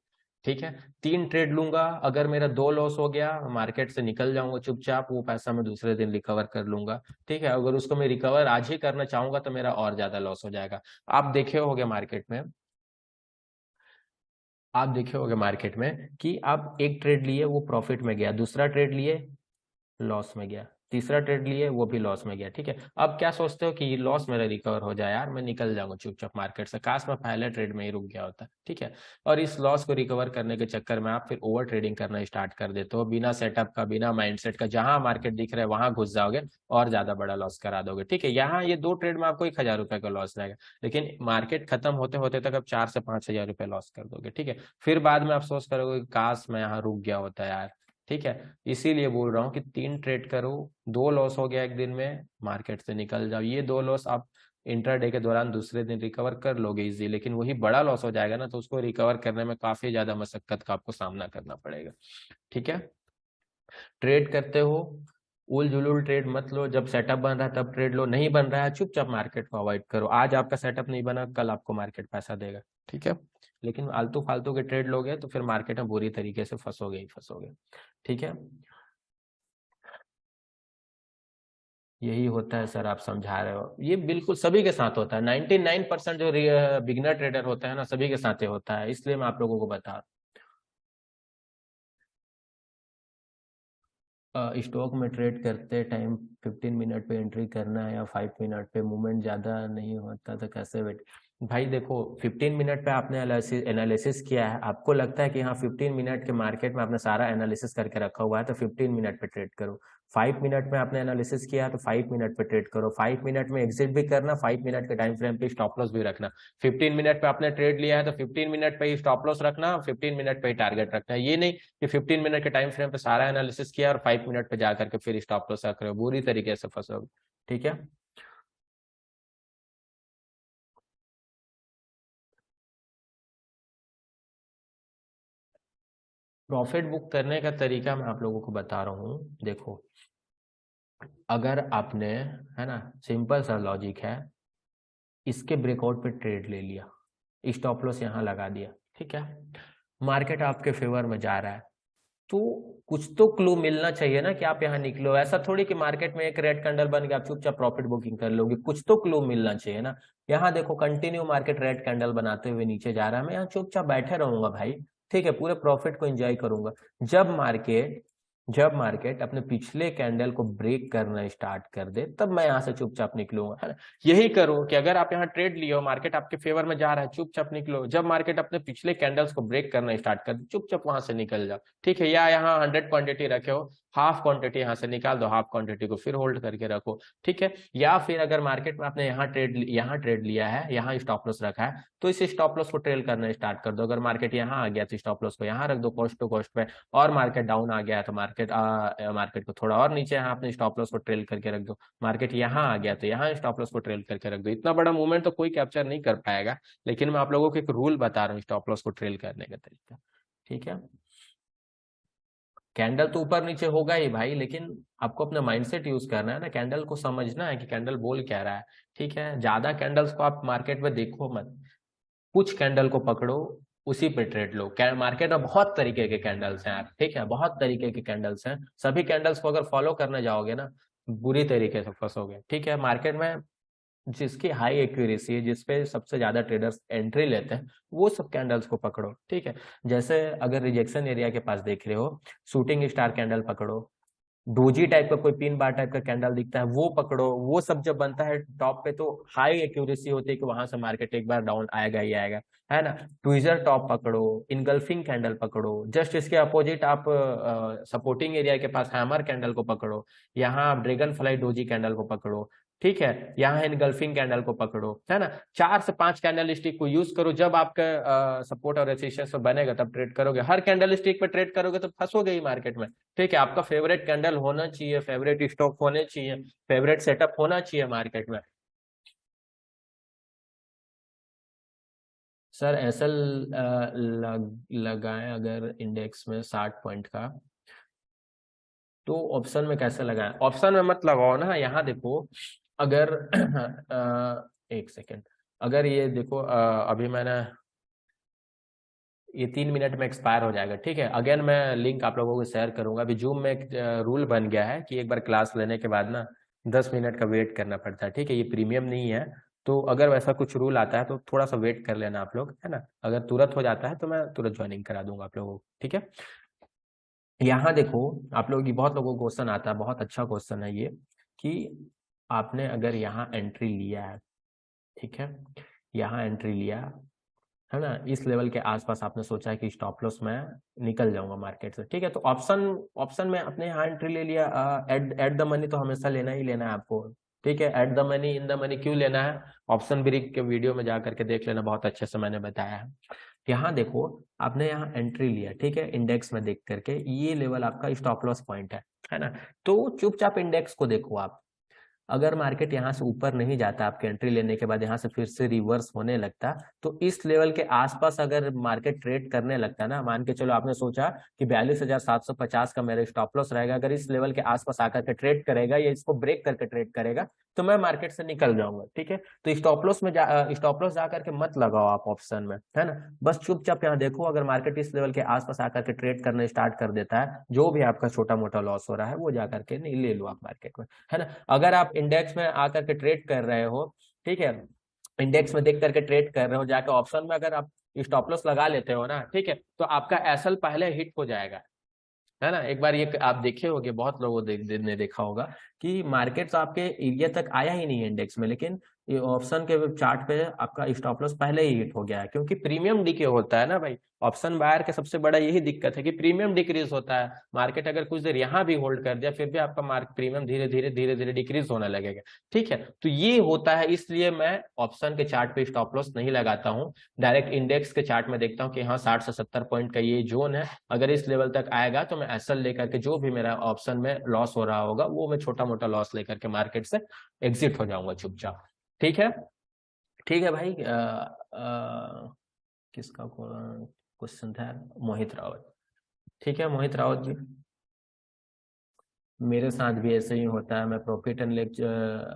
ठीक है, 3 ट्रेड लूंगा, अगर मेरा 2 लॉस हो गया, मार्केट से निकल जाऊंगा चुपचाप, वो पैसा मैं दूसरे दिन रिकवर कर लूंगा। ठीक है, अगर उसको मैं रिकवर आज ही करना चाहूंगा तो मेरा और ज्यादा लॉस हो जाएगा। आप देखे होंगे मार्केट में, कि आप एक ट्रेड लिए वो प्रॉफिट में गया, दूसरा ट्रेड लिए लॉस में गया, तीसरा ट्रेड लिए वो भी लॉस में गया। ठीक है, अब क्या सोचते हो कि ये लॉस मेरा रिकवर हो जाए, यार मैं निकल जाऊंगा चुपचाप मार्केट से, काश मैं पहले ट्रेड में ही रुक गया होता। ठीक है, और इस लॉस को रिकवर करने के चक्कर में आप फिर ओवर ट्रेडिंग करना स्टार्ट कर देते हो, बिना सेटअप का, बिना माइंडसेट का, जहां मार्केट दिख रहा है वहां घुस जाओगे और ज्यादा बड़ा लॉस करा दोगे। ठीक है, यहाँ ये 2 ट्रेड में आपको 1,000 रुपए का लॉस रहेगा, लेकिन मार्केट खत्म होते होते तक आप 4 से 5,000 रुपए लॉस कर दोगे। ठीक है, फिर बाद में अफसोस करोगे कि काश मैं यहाँ रुक गया होता यार। ठीक है, इसीलिए बोल रहा हूँ कि 3 ट्रेड करो, 2 लॉस हो गया एक दिन में, मार्केट से निकल जाओ। ये 2 लॉस आप इंट्राडे के दौरान दूसरे दिन रिकवर कर लोगे इजी, लेकिन वही बड़ा लॉस हो जाएगा ना, तो उसको रिकवर करने में काफी ज्यादा मशक्कत का आपको सामना करना पड़ेगा। ठीक है, ट्रेड करते हो, उल जुलुल ट्रेड मत लो, जब सेटअप बन रहा है तब ट्रेड लो, नहीं बन रहा है चुपचाप मार्केट को अवॉइड करो। आज आपका सेटअप नहीं बना, कल आपको मार्केट पैसा देगा। ठीक है, लेकिन आलतू फालतू के ट्रेड लोगे तो फिर मार्केट में बुरी तरीके से फंसोगे ही फंसोगे। ठीक है, यही होता है सर, आप समझा रहे हो, ये बिल्कुल सभी के साथ होता है। 99% जो बिगनर ट्रेडर होता है ना, सभी के साथ ही होता है, इसलिए मैं आप लोगों को बता रहा हूँ। स्टॉक में ट्रेड करते टाइम 15 मिनट पे एंट्री करना है या 5 मिनट पे, मूवमेंट ज़्यादा नहीं होता तो कैसे वेट? भाई देखो, 15 मिनट पे आपने एनालिसिस किया है, आपको लगता है कि हाँ 15 मिनट के मार्केट में आपने सारा एनालिसिस करके रखा हुआ है तो 15 मिनट पे ट्रेड करो। 5 मिनट में आपने एनालिसिस किया है तो 5 मिनट पे ट्रेड करो। 5 मिनट में एग्जिट भी करना, 5 मिनट के टाइम फ्रेम पे स्टॉप लॉस भी रखना। 15 मिनट पे आपने ट्रेड लिया है तो 15 मिनट पे ही स्टॉप लॉस रखना, 15 मिनट पे ही टारगेट रखना है। ये नहीं कि 15 मिनट के टाइम फ्रेम पे सारा एनालिसिस किया और 5 मिनट पे जाकर के फिर स्टॉप लॉस रख रहे हो, बुरी तरीके से फंसोगे। ठीक है। प्रॉफिट बुक करने का तरीका मैं आप लोगों को बता रहा हूँ, देखो, अगर आपने, है ना, सिंपल सा लॉजिक है, इसके ब्रेकआउट पे ट्रेड ले लिया, स्टॉप लॉस यहाँ लगा दिया, ठीक है, मार्केट आपके फेवर में जा रहा है, तो कुछ तो क्लू मिलना चाहिए ना कि आप यहाँ निकलो। ऐसा थोड़ी कि मार्केट में एक रेड कैंडल बन गया आप चुपचाप प्रॉफिट बुकिंग कर लोगे, कुछ तो क्लू मिलना चाहिए ना। यहाँ देखो, कंटिन्यू मार्केट रेड कैंडल बनाते हुए नीचे जा रहा है, मैं यहाँ चुपचाप बैठे रहूंगा भाई, ठीक है, पूरे प्रॉफिट को एंजॉय करूंगा। जब मार्केट जब मार्केट अपने पिछले कैंडल को ब्रेक करना स्टार्ट कर दे, तब मैं यहाँ से चुपचाप निकलूंगा, है ना। यही करो कि अगर आप यहाँ ट्रेड लिए हो, मार्केट आपके फेवर में जा रहा है, चुपचाप निकलो। जब मार्केट अपने पिछले कैंडल्स को ब्रेक करना स्टार्ट कर दे, चुपचाप वहां से निकल जाओ, ठीक है। या यहाँ 100 क्वांटिटी रखे हो, हाफ क्वांटिटी यहाँ से निकाल दो, हाफ क्वांटिटी को फिर होल्ड करके रखो, ठीक है। या फिर अगर मार्केट में आपने यहाँ ट्रेड लिया है, यहाँ स्टॉप लॉस रखा है, तो इस स्टॉप लॉस को ट्रेल करना स्टार्ट कर दो। अगर मार्केट यहाँ आ गया तो स्टॉप लॉस को यहाँ रख दो कॉस्ट टू कॉस्ट पे, और मार्केट डाउन आ गया तो मार्केट को थोड़ा और नीचे यहाँ अपने स्टॉप लॉस को ट्रेल करके रख दो। मार्केट यहाँ आ गया तो यहाँ स्टॉप लॉस को ट्रेल करके रख दो। इतना बड़ा मूवमेंट तो कोई कैप्चर नहीं कर पाएगा, लेकिन मैं आप लोगों को एक रूल बता रहा हूँ स्टॉप लॉस को ट्रेल करने का तरीका, ठीक है। कैंडल तो ऊपर नीचे होगा ही भाई, लेकिन आपको अपना माइंडसेट यूज करना है ना, कैंडल को समझना है कि कैंडल बोल क्या रहा है, ठीक है। ज्यादा कैंडल्स को आप मार्केट में देखो मत, कुछ कैंडल को पकड़ो, उसी पे ट्रेड लो। मार्केट में बहुत तरीके के कैंडल्स हैं आप, ठीक है, बहुत तरीके के कैंडल्स हैं, सभी कैंडल्स को अगर फॉलो करने जाओगे ना, बुरी तरीके से फंसोगे, ठीक है। मार्केट में जिसकी हाई एक्यूरेसी है, जिसपे सबसे ज्यादा ट्रेडर्स एंट्री लेते हैं, वो सब कैंडल्स को पकड़ो, ठीक है। जैसे अगर रिजेक्शन एरिया के पास देख रहे हो, शूटिंग स्टार कैंडल पकड़ो, डोजी टाइप का कोई पिन बार टाइप का कैंडल दिखता है वो पकड़ो। वो सब जब बनता है टॉप पे, तो हाई एक्यूरेसी होती है कि वहां से मार्केट एक बार डाउन आएगा ही आएगा, है ना। ट्विजर टॉप पकड़ो, इनगल्फिंग कैंडल पकड़ो, जस्ट इसके अपोजिट आप सपोर्टिंग एरिया के पास हैमर कैंडल को पकड़ो, यहाँ आप ड्रैगन फ्लाई डोजी कैंडल को पकड़ो, ठीक है, यहाँ इनगल्फिंग कैंडल को पकड़ो, है ना। 4 से 5 कैंडल स्टिक को यूज करो, जब आपका सपोर्ट और रेजिस्टेंस बनेगा तब ट्रेड करोगे। हर कैंडल स्टिक पे ट्रेड करोगे तो फंसोगे ही मार्केट में, ठीक है। आपका फेवरेट कैंडल होना चाहिए, फेवरेट स्टॉक होने चाहिए, फेवरेट सेटअप होना चाहिए मार्केट में। सर ऐसा लगाएं अगर इंडेक्स में 60 पॉइंट का, तो ऑप्शन में कैसे लगाएं? ऑप्शन में मत लगाओ ना, यहाँ देखो, अगर एक सेकेंड, अगर ये देखो, अभी मैंने, ये 3 मिनट में एक्सपायर हो जाएगा, ठीक है। अगेन मैं लिंक आप लोगों को शेयर करूंगा। अभी जूम में एक रूल बन गया है कि एक बार क्लास लेने के बाद ना 10 मिनट का वेट करना पड़ता है, ठीक है। ये प्रीमियम नहीं है, तो अगर वैसा कुछ रूल आता है तो थोड़ा सा वेट कर लेना आप लोग, है ना। अगर तुरंत हो जाता है तो मैं तुरंत ज्वाइनिंग करा दूंगा आप लोगों को, ठीक है। यहाँ देखो, आप लोग की बहुत लोगों को क्वेश्चन आता है, बहुत अच्छा क्वेश्चन है ये, कि आपने अगर यहाँ एंट्री लिया है, ठीक है, यहाँ एंट्री लिया, है ना, इस लेवल के आसपास आपने सोचा है कि स्टॉप लॉस में निकल जाऊंगा मार्केट से, ठीक है। तो ऑप्शन ऑप्शन में अपने यहाँ एंट्री ले लिया। एट द मनी तो हमेशा लेना ही लेना है आपको, ठीक है। At the money, in the money क्यों लेना है, ऑप्शन ब्रिक के वीडियो में जाकर के देख लेना, बहुत अच्छे से मैंने बताया है। यहाँ देखो, आपने यहाँ एंट्री लिया, ठीक है, इंडेक्स में देख करके, ये लेवल आपका स्टॉप लॉस पॉइंट है ना। तो चुपचाप इंडेक्स को देखो आप, अगर मार्केट यहाँ से ऊपर नहीं जाता, आपके एंट्री लेने के बाद यहाँ से फिर से रिवर्स होने लगता, तो इस लेवल के आसपास अगर मार्केट ट्रेड करने लगता ना, मान के चलो आपने सोचा कि 42,750 का मेरा स्टॉप लॉस रहेगा, अगर इस लेवल के आसपास आकर के ट्रेड करेगा या इसको ब्रेक करके ट्रेड करेगा तो मैं मार्केट से निकल जाऊंगा। ठीक है, तो स्टॉप लॉस जाकर के मत लगाओ आप ऑप्शन में, है ना। बस चुपचाप यहाँ देखो, अगर मार्केट इस लेवल के आसपास आकर के ट्रेड करना स्टार्ट कर देता है, जो भी आपका छोटा मोटा लॉस हो रहा है वो जाकर के नहीं ले लो आप मार्केट में, है ना। अगर आप इंडेक्स में आकर के ट्रेड कर रहे हो, ठीक है, इंडेक्स में देख करके ट्रेड कर रहे हो, जाकर ऑप्शन में अगर आप स्टॉप लॉस लगा लेते हो ना, ठीक है, तो आपका एसएल पहले हिट हो जाएगा, है ना। एक बार ये आप देखे होंगे, बहुत लोगों ने देखा होगा कि मार्केट तो आपके एरिया तक आया ही नहीं है इंडेक्स में, लेकिन ये ऑप्शन के चार्ट पे आपका स्टॉप लॉस पहले ही हिट हो गया है, क्योंकि प्रीमियम डिके होता है ना भाई। ऑप्शन बायर के सबसे बड़ा यही दिक्कत है कि प्रीमियम डिक्रीज होता है। मार्केट अगर कुछ देर यहाँ भी होल्ड कर दिया, फिर भी आपका मार्केट प्रीमियम धीरे धीरे डिक्रीज होने लगेगा। ठीक है, तो ये होता है, इसलिए मैं ऑप्शन के चार्ट पे स्टॉप लॉस नहीं लगाता हूँ। डायरेक्ट इंडेक्स के चार्ट में देखता हूँ कि हाँ 60 से 70 पॉइंट का ये जोन है, अगर इस लेवल तक आएगा तो मैं एसएल लेकर के जो भी मेरा ऑप्शन में लॉस हो रहा होगा वो मैं छोटा मोटा लॉस लेकर के मार्केट से एग्जिट हो जाऊंगा चुपचाप। ठीक है, ठीक है भाई। किसका क्वेश्चन था? मोहित रावत। ठीक है मोहित रावत जी, मेरे साथ भी ऐसे ही होता है, मैं प्रॉफिट एंड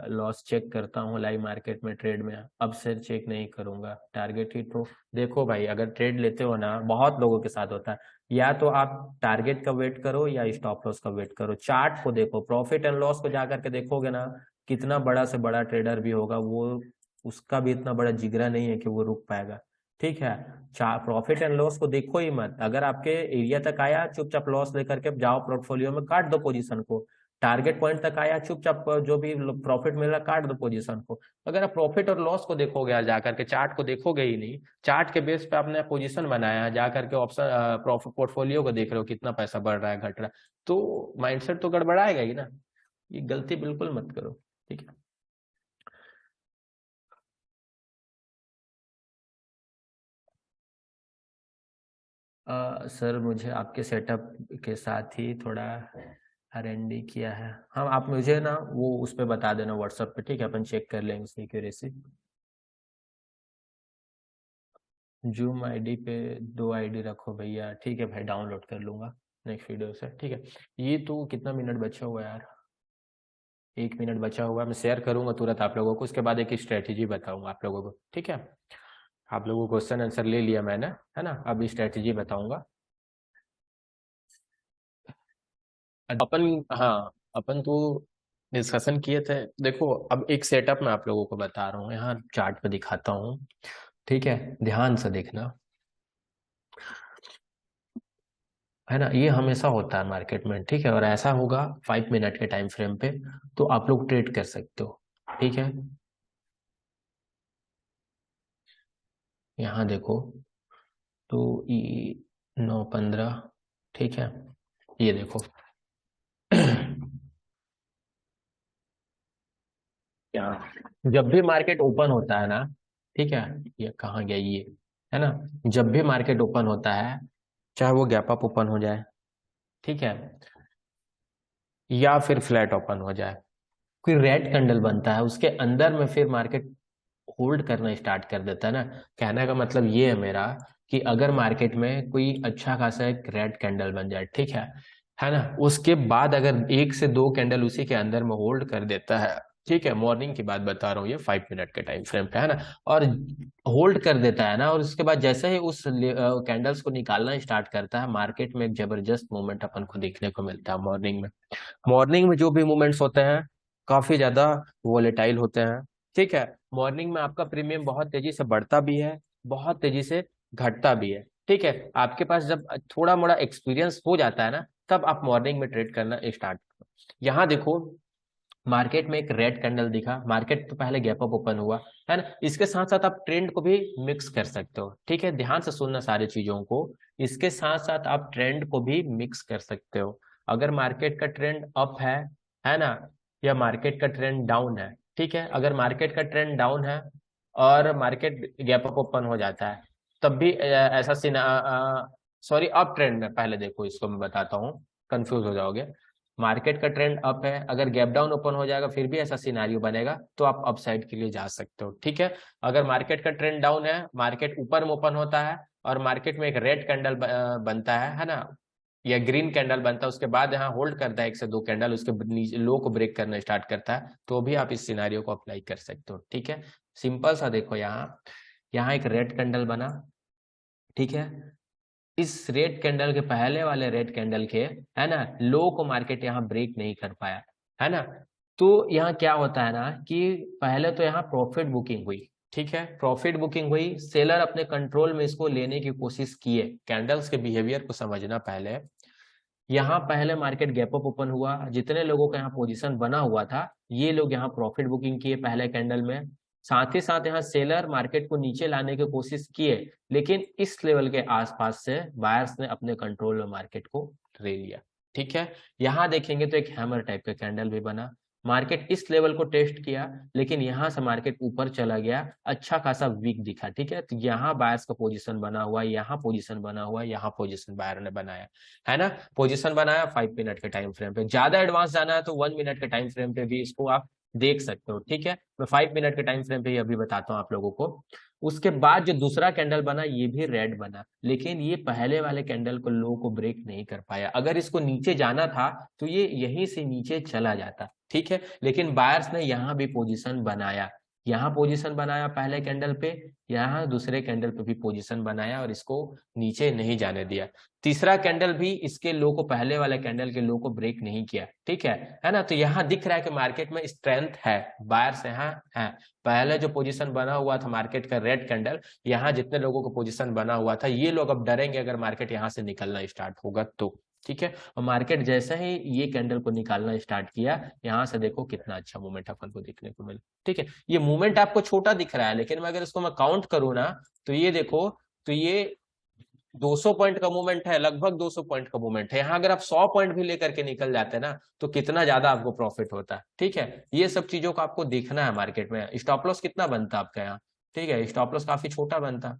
लॉस चेक करता हूँ लाइव मार्केट में ट्रेड में, अब से चेक नहीं करूंगा, टारगेट ही तो। देखो भाई, अगर ट्रेड लेते हो ना, बहुत लोगों के साथ होता है, या तो आप टारगेट का वेट करो या स्टॉप लॉस का वेट करो, चार्ट को देखो, प्रॉफिट एंड लॉस को जाकर के देखोगे ना, कितना बड़ा से बड़ा ट्रेडर भी होगा, वो उसका भी इतना बड़ा जिगरा नहीं है कि वो रुक पाएगा। ठीक है, प्रॉफिट एंड लॉस को देखो ही मत, अगर आपके एरिया तक आया चुपचाप लॉस लेकर के जाओ, पोर्टफोलियो में काट दो पोजीशन को। टारगेट पॉइंट तक आया चुपचाप जो भी प्रॉफिट मिल रहा काट दो पोजीशन को। अगर आप प्रॉफिट और लॉस को देखोगे, आज जाकर के चार्ट को देखोगे ही नहीं, चार्ट के बेस पे आपने पोजीशन बनाया है, जाकर के ऑप्शन प्रॉफिट पोर्टफोलियो को देख रहे हो कितना पैसा बढ़ रहा है घट रहा है, तो माइंडसेट तो गड़बड़ाएगा ही ना। ये गलती बिल्कुल मत करो। ठीक है, सर मुझे आपके सेटअप के साथ ही थोड़ा R&D किया है। हाँ, आप मुझे ना वो उस पर बता देना व्हाट्सएप पे, ठीक है, अपन चेक कर लेंगे उसकी एक्यूरेसी। जूम आईडी पे 2 आईडी रखो भैया, ठीक है भाई, डाउनलोड कर लूंगा नेक्स्ट वीडियो से। ठीक है, ये तो कितना मिनट बचा हुआ है यार? 1 मिनट बचा हुआ है, मैं शेयर करूंगा तुरंत आप लोगों को, उसके बाद एक स्ट्रेटेजी बताऊंगा आप लोगों को। ठीक है, आप लोगों को क्वेश्चन आंसर ले लिया मैंने, है ना, अब स्ट्रेटेजी बताऊंगा अपन। हाँ, अपन तो डिस्कशन किए थे। देखो, अब एक सेटअप मैं आप लोगों को बता रहा हूँ, यहाँ चार्ट पे दिखाता हूँ, ठीक है, ध्यान से देखना, है ना। ये हमेशा होता है मार्केट में, ठीक है, और ऐसा होगा 5 मिनट के टाइम फ्रेम पे, तो आप लोग ट्रेड कर सकते हो। ठीक है, यहाँ देखो, तो 9:15, ठीक है, ये देखो क्या, जब भी मार्केट ओपन होता है ना, ठीक है, ये कहाँ गया ये, है ना, जब भी मार्केट ओपन होता है, चाहे वो गैप अप ओपन हो जाए, ठीक है, या फिर फ्लैट ओपन हो जाए, कोई रेड कैंडल बनता है उसके अंदर में, फिर मार्केट होल्ड करना स्टार्ट कर देता है ना। कहने का मतलब ये है मेरा कि अगर मार्केट में कोई अच्छा खासा एक रेड कैंडल बन जाए, ठीक है ना, उसके बाद अगर 1 से 2 कैंडल उसी के अंदर में होल्ड कर देता है, ठीक है, मॉर्निंग की बात बता रहा हूँ, ये 5 मिनट के टाइम फ्रेम पे, है ना, और होल्ड कर देता है ना, और उसके बाद जैसे ही उस कैंडल्स को निकालना स्टार्ट करता है, मार्केट में एक जबरदस्त मूवमेंट अपन को देखने को मिलता है मॉर्निंग में। मॉर्निंग में जो भी मूवमेंट्स होते हैं काफी ज्यादा वोलेटाइल होते हैं। ठीक है, मॉर्निंग में आपका प्रीमियम बहुत तेजी से बढ़ता भी है, बहुत तेजी से घटता भी है। ठीक है, आपके पास जब थोड़ा मोड़ा एक्सपीरियंस हो जाता है ना, तब आप मॉर्निंग में ट्रेड करना स्टार्ट करो। यहाँ देखो, मार्केट में एक रेड कैंडल दिखा, मार्केट तो पहले गैप अप ओपन हुआ, है ना, इसके साथ साथ आप ट्रेंड को भी मिक्स कर सकते हो। ठीक है, ध्यान से सुनना सारी चीजों को, इसके साथ साथ आप ट्रेंड को भी मिक्स कर सकते हो। अगर मार्केट का ट्रेंड अप है ना, या मार्केट का ट्रेंड डाउन है, ठीक है, अगर मार्केट का ट्रेंड डाउन है और मार्केट गैप अप ओपन हो जाता है, तब भी ऐसा सीन, सॉरी, अप ट्रेंड में, पहले देखो इसको मैं बताता हूँ, कंफ्यूज हो जाओगे। मार्केट का ट्रेंड अप है, अगर गैप डाउन ओपन हो जाएगा फिर भी ऐसा सिनारियो बनेगा तो आप अपसाइड के लिए जा सकते हो। ठीक है, अगर मार्केट का ट्रेंड डाउन है, मार्केट ऊपर में ओपन होता है और मार्केट में एक रेड कैंडल बनता है ना, या ग्रीन कैंडल बनता है, उसके बाद यहाँ होल्ड करता है 1 से 2 कैंडल, उसके नीचे लो को ब्रेक करना स्टार्ट करता है, तो भी आप इस सिनारियो को अप्लाई कर सकते हो। ठीक है, सिंपल सा देखो, यहाँ एक रेड कैंडल बना, ठीक है, इस रेड कैंडल के पहले वाले रेड कैंडल के, है ना, लो को मार्केट यहाँ ब्रेक नहीं कर पाया, है ना, तो यहाँ क्या होता है ना कि पहले तो यहाँ प्रॉफिट बुकिंग हुई। ठीक है, प्रॉफिट बुकिंग हुई, सेलर अपने कंट्रोल में इसको लेने की कोशिश किए। कैंडल्स के बिहेवियर को समझना पहले, यहाँ पहले मार्केट गैप अप ओपन हुआ, जितने लोगों का यहाँ पोजीशन बना हुआ था ये लोग यहाँ प्रॉफिट बुकिंग किए पहले कैंडल में, साथ ही साथ यहाँ सेलर मार्केट को नीचे लाने की कोशिश किए, लेकिन इस लेवल के आसपास से बायर्स ने अपने कंट्रोल में मार्केट को ले लिया। ठीक है, यहाँ देखेंगे तो एक हैमर टाइप का कैंडल भी बना, मार्केट इस लेवल को टेस्ट किया लेकिन यहाँ से मार्केट ऊपर चला गया, अच्छा खासा वीक दिखा। ठीक है, तो यहाँ बायर्स का पोजीशन बना हुआ है, यहाँ पोजीशन बना हुआ है, यहाँ पोजीशन बायर ने बनाया है ना, पोजीशन बनाया 5 मिनट के टाइम फ्रेम पे। ज्यादा एडवांस जाना है तो 1 मिनट के टाइम फ्रेम पे भी इसको आप देख सकते हो। ठीक है, मैं 5 मिनट के टाइम फ्रेम पे ही अभी बताता हूँ आप लोगों को। उसके बाद जो दूसरा कैंडल बना ये भी रेड बना, लेकिन ये पहले वाले कैंडल को लो को ब्रेक नहीं कर पाया। अगर इसको नीचे जाना था तो ये यहीं से नीचे चला जाता। ठीक है, लेकिन बायर्स ने यहाँ भी पोजीशन बनाया, यहाँ पोजीशन बनाया पहले कैंडल पे, यहाँ दूसरे कैंडल पे भी पोजीशन बनाया और इसको नीचे नहीं जाने दिया। तीसरा कैंडल भी इसके लो को, पहले वाले कैंडल के लो को ब्रेक नहीं किया। ठीक है ना, तो यहाँ दिख रहा है कि मार्केट में स्ट्रेंथ है, बायर्स यहाँ है। पहले जो पोजीशन बना हुआ था मार्केट का रेड कैंडल, यहाँ जितने लोगों को पोजीशन बना हुआ था ये लोग अब डरेंगे अगर मार्केट यहाँ से निकलना स्टार्ट होगा तो। ठीक है, और मार्केट जैसे ही ये कैंडल को निकालना स्टार्ट किया, यहाँ से देखो कितना अच्छा मूवमेंट अपन को देखने को मिला। ठीक है, ये मूवमेंट आपको छोटा दिख रहा है लेकिन मैं अगर इसको मैं काउंट करूँ ना तो ये देखो, तो ये 200 पॉइंट का मूवमेंट है, लगभग 200 पॉइंट का मूवमेंट है। यहाँ अगर आप 100 पॉइंट भी लेकर के निकल जाते हैं ना तो कितना ज्यादा आपको प्रॉफिट होता है। ठीक है, ये सब चीजों को आपको देखना है मार्केट में। स्टॉप लॉस कितना बनता है आपका यहाँ? ठीक है, स्टॉप लॉस काफी छोटा बनता,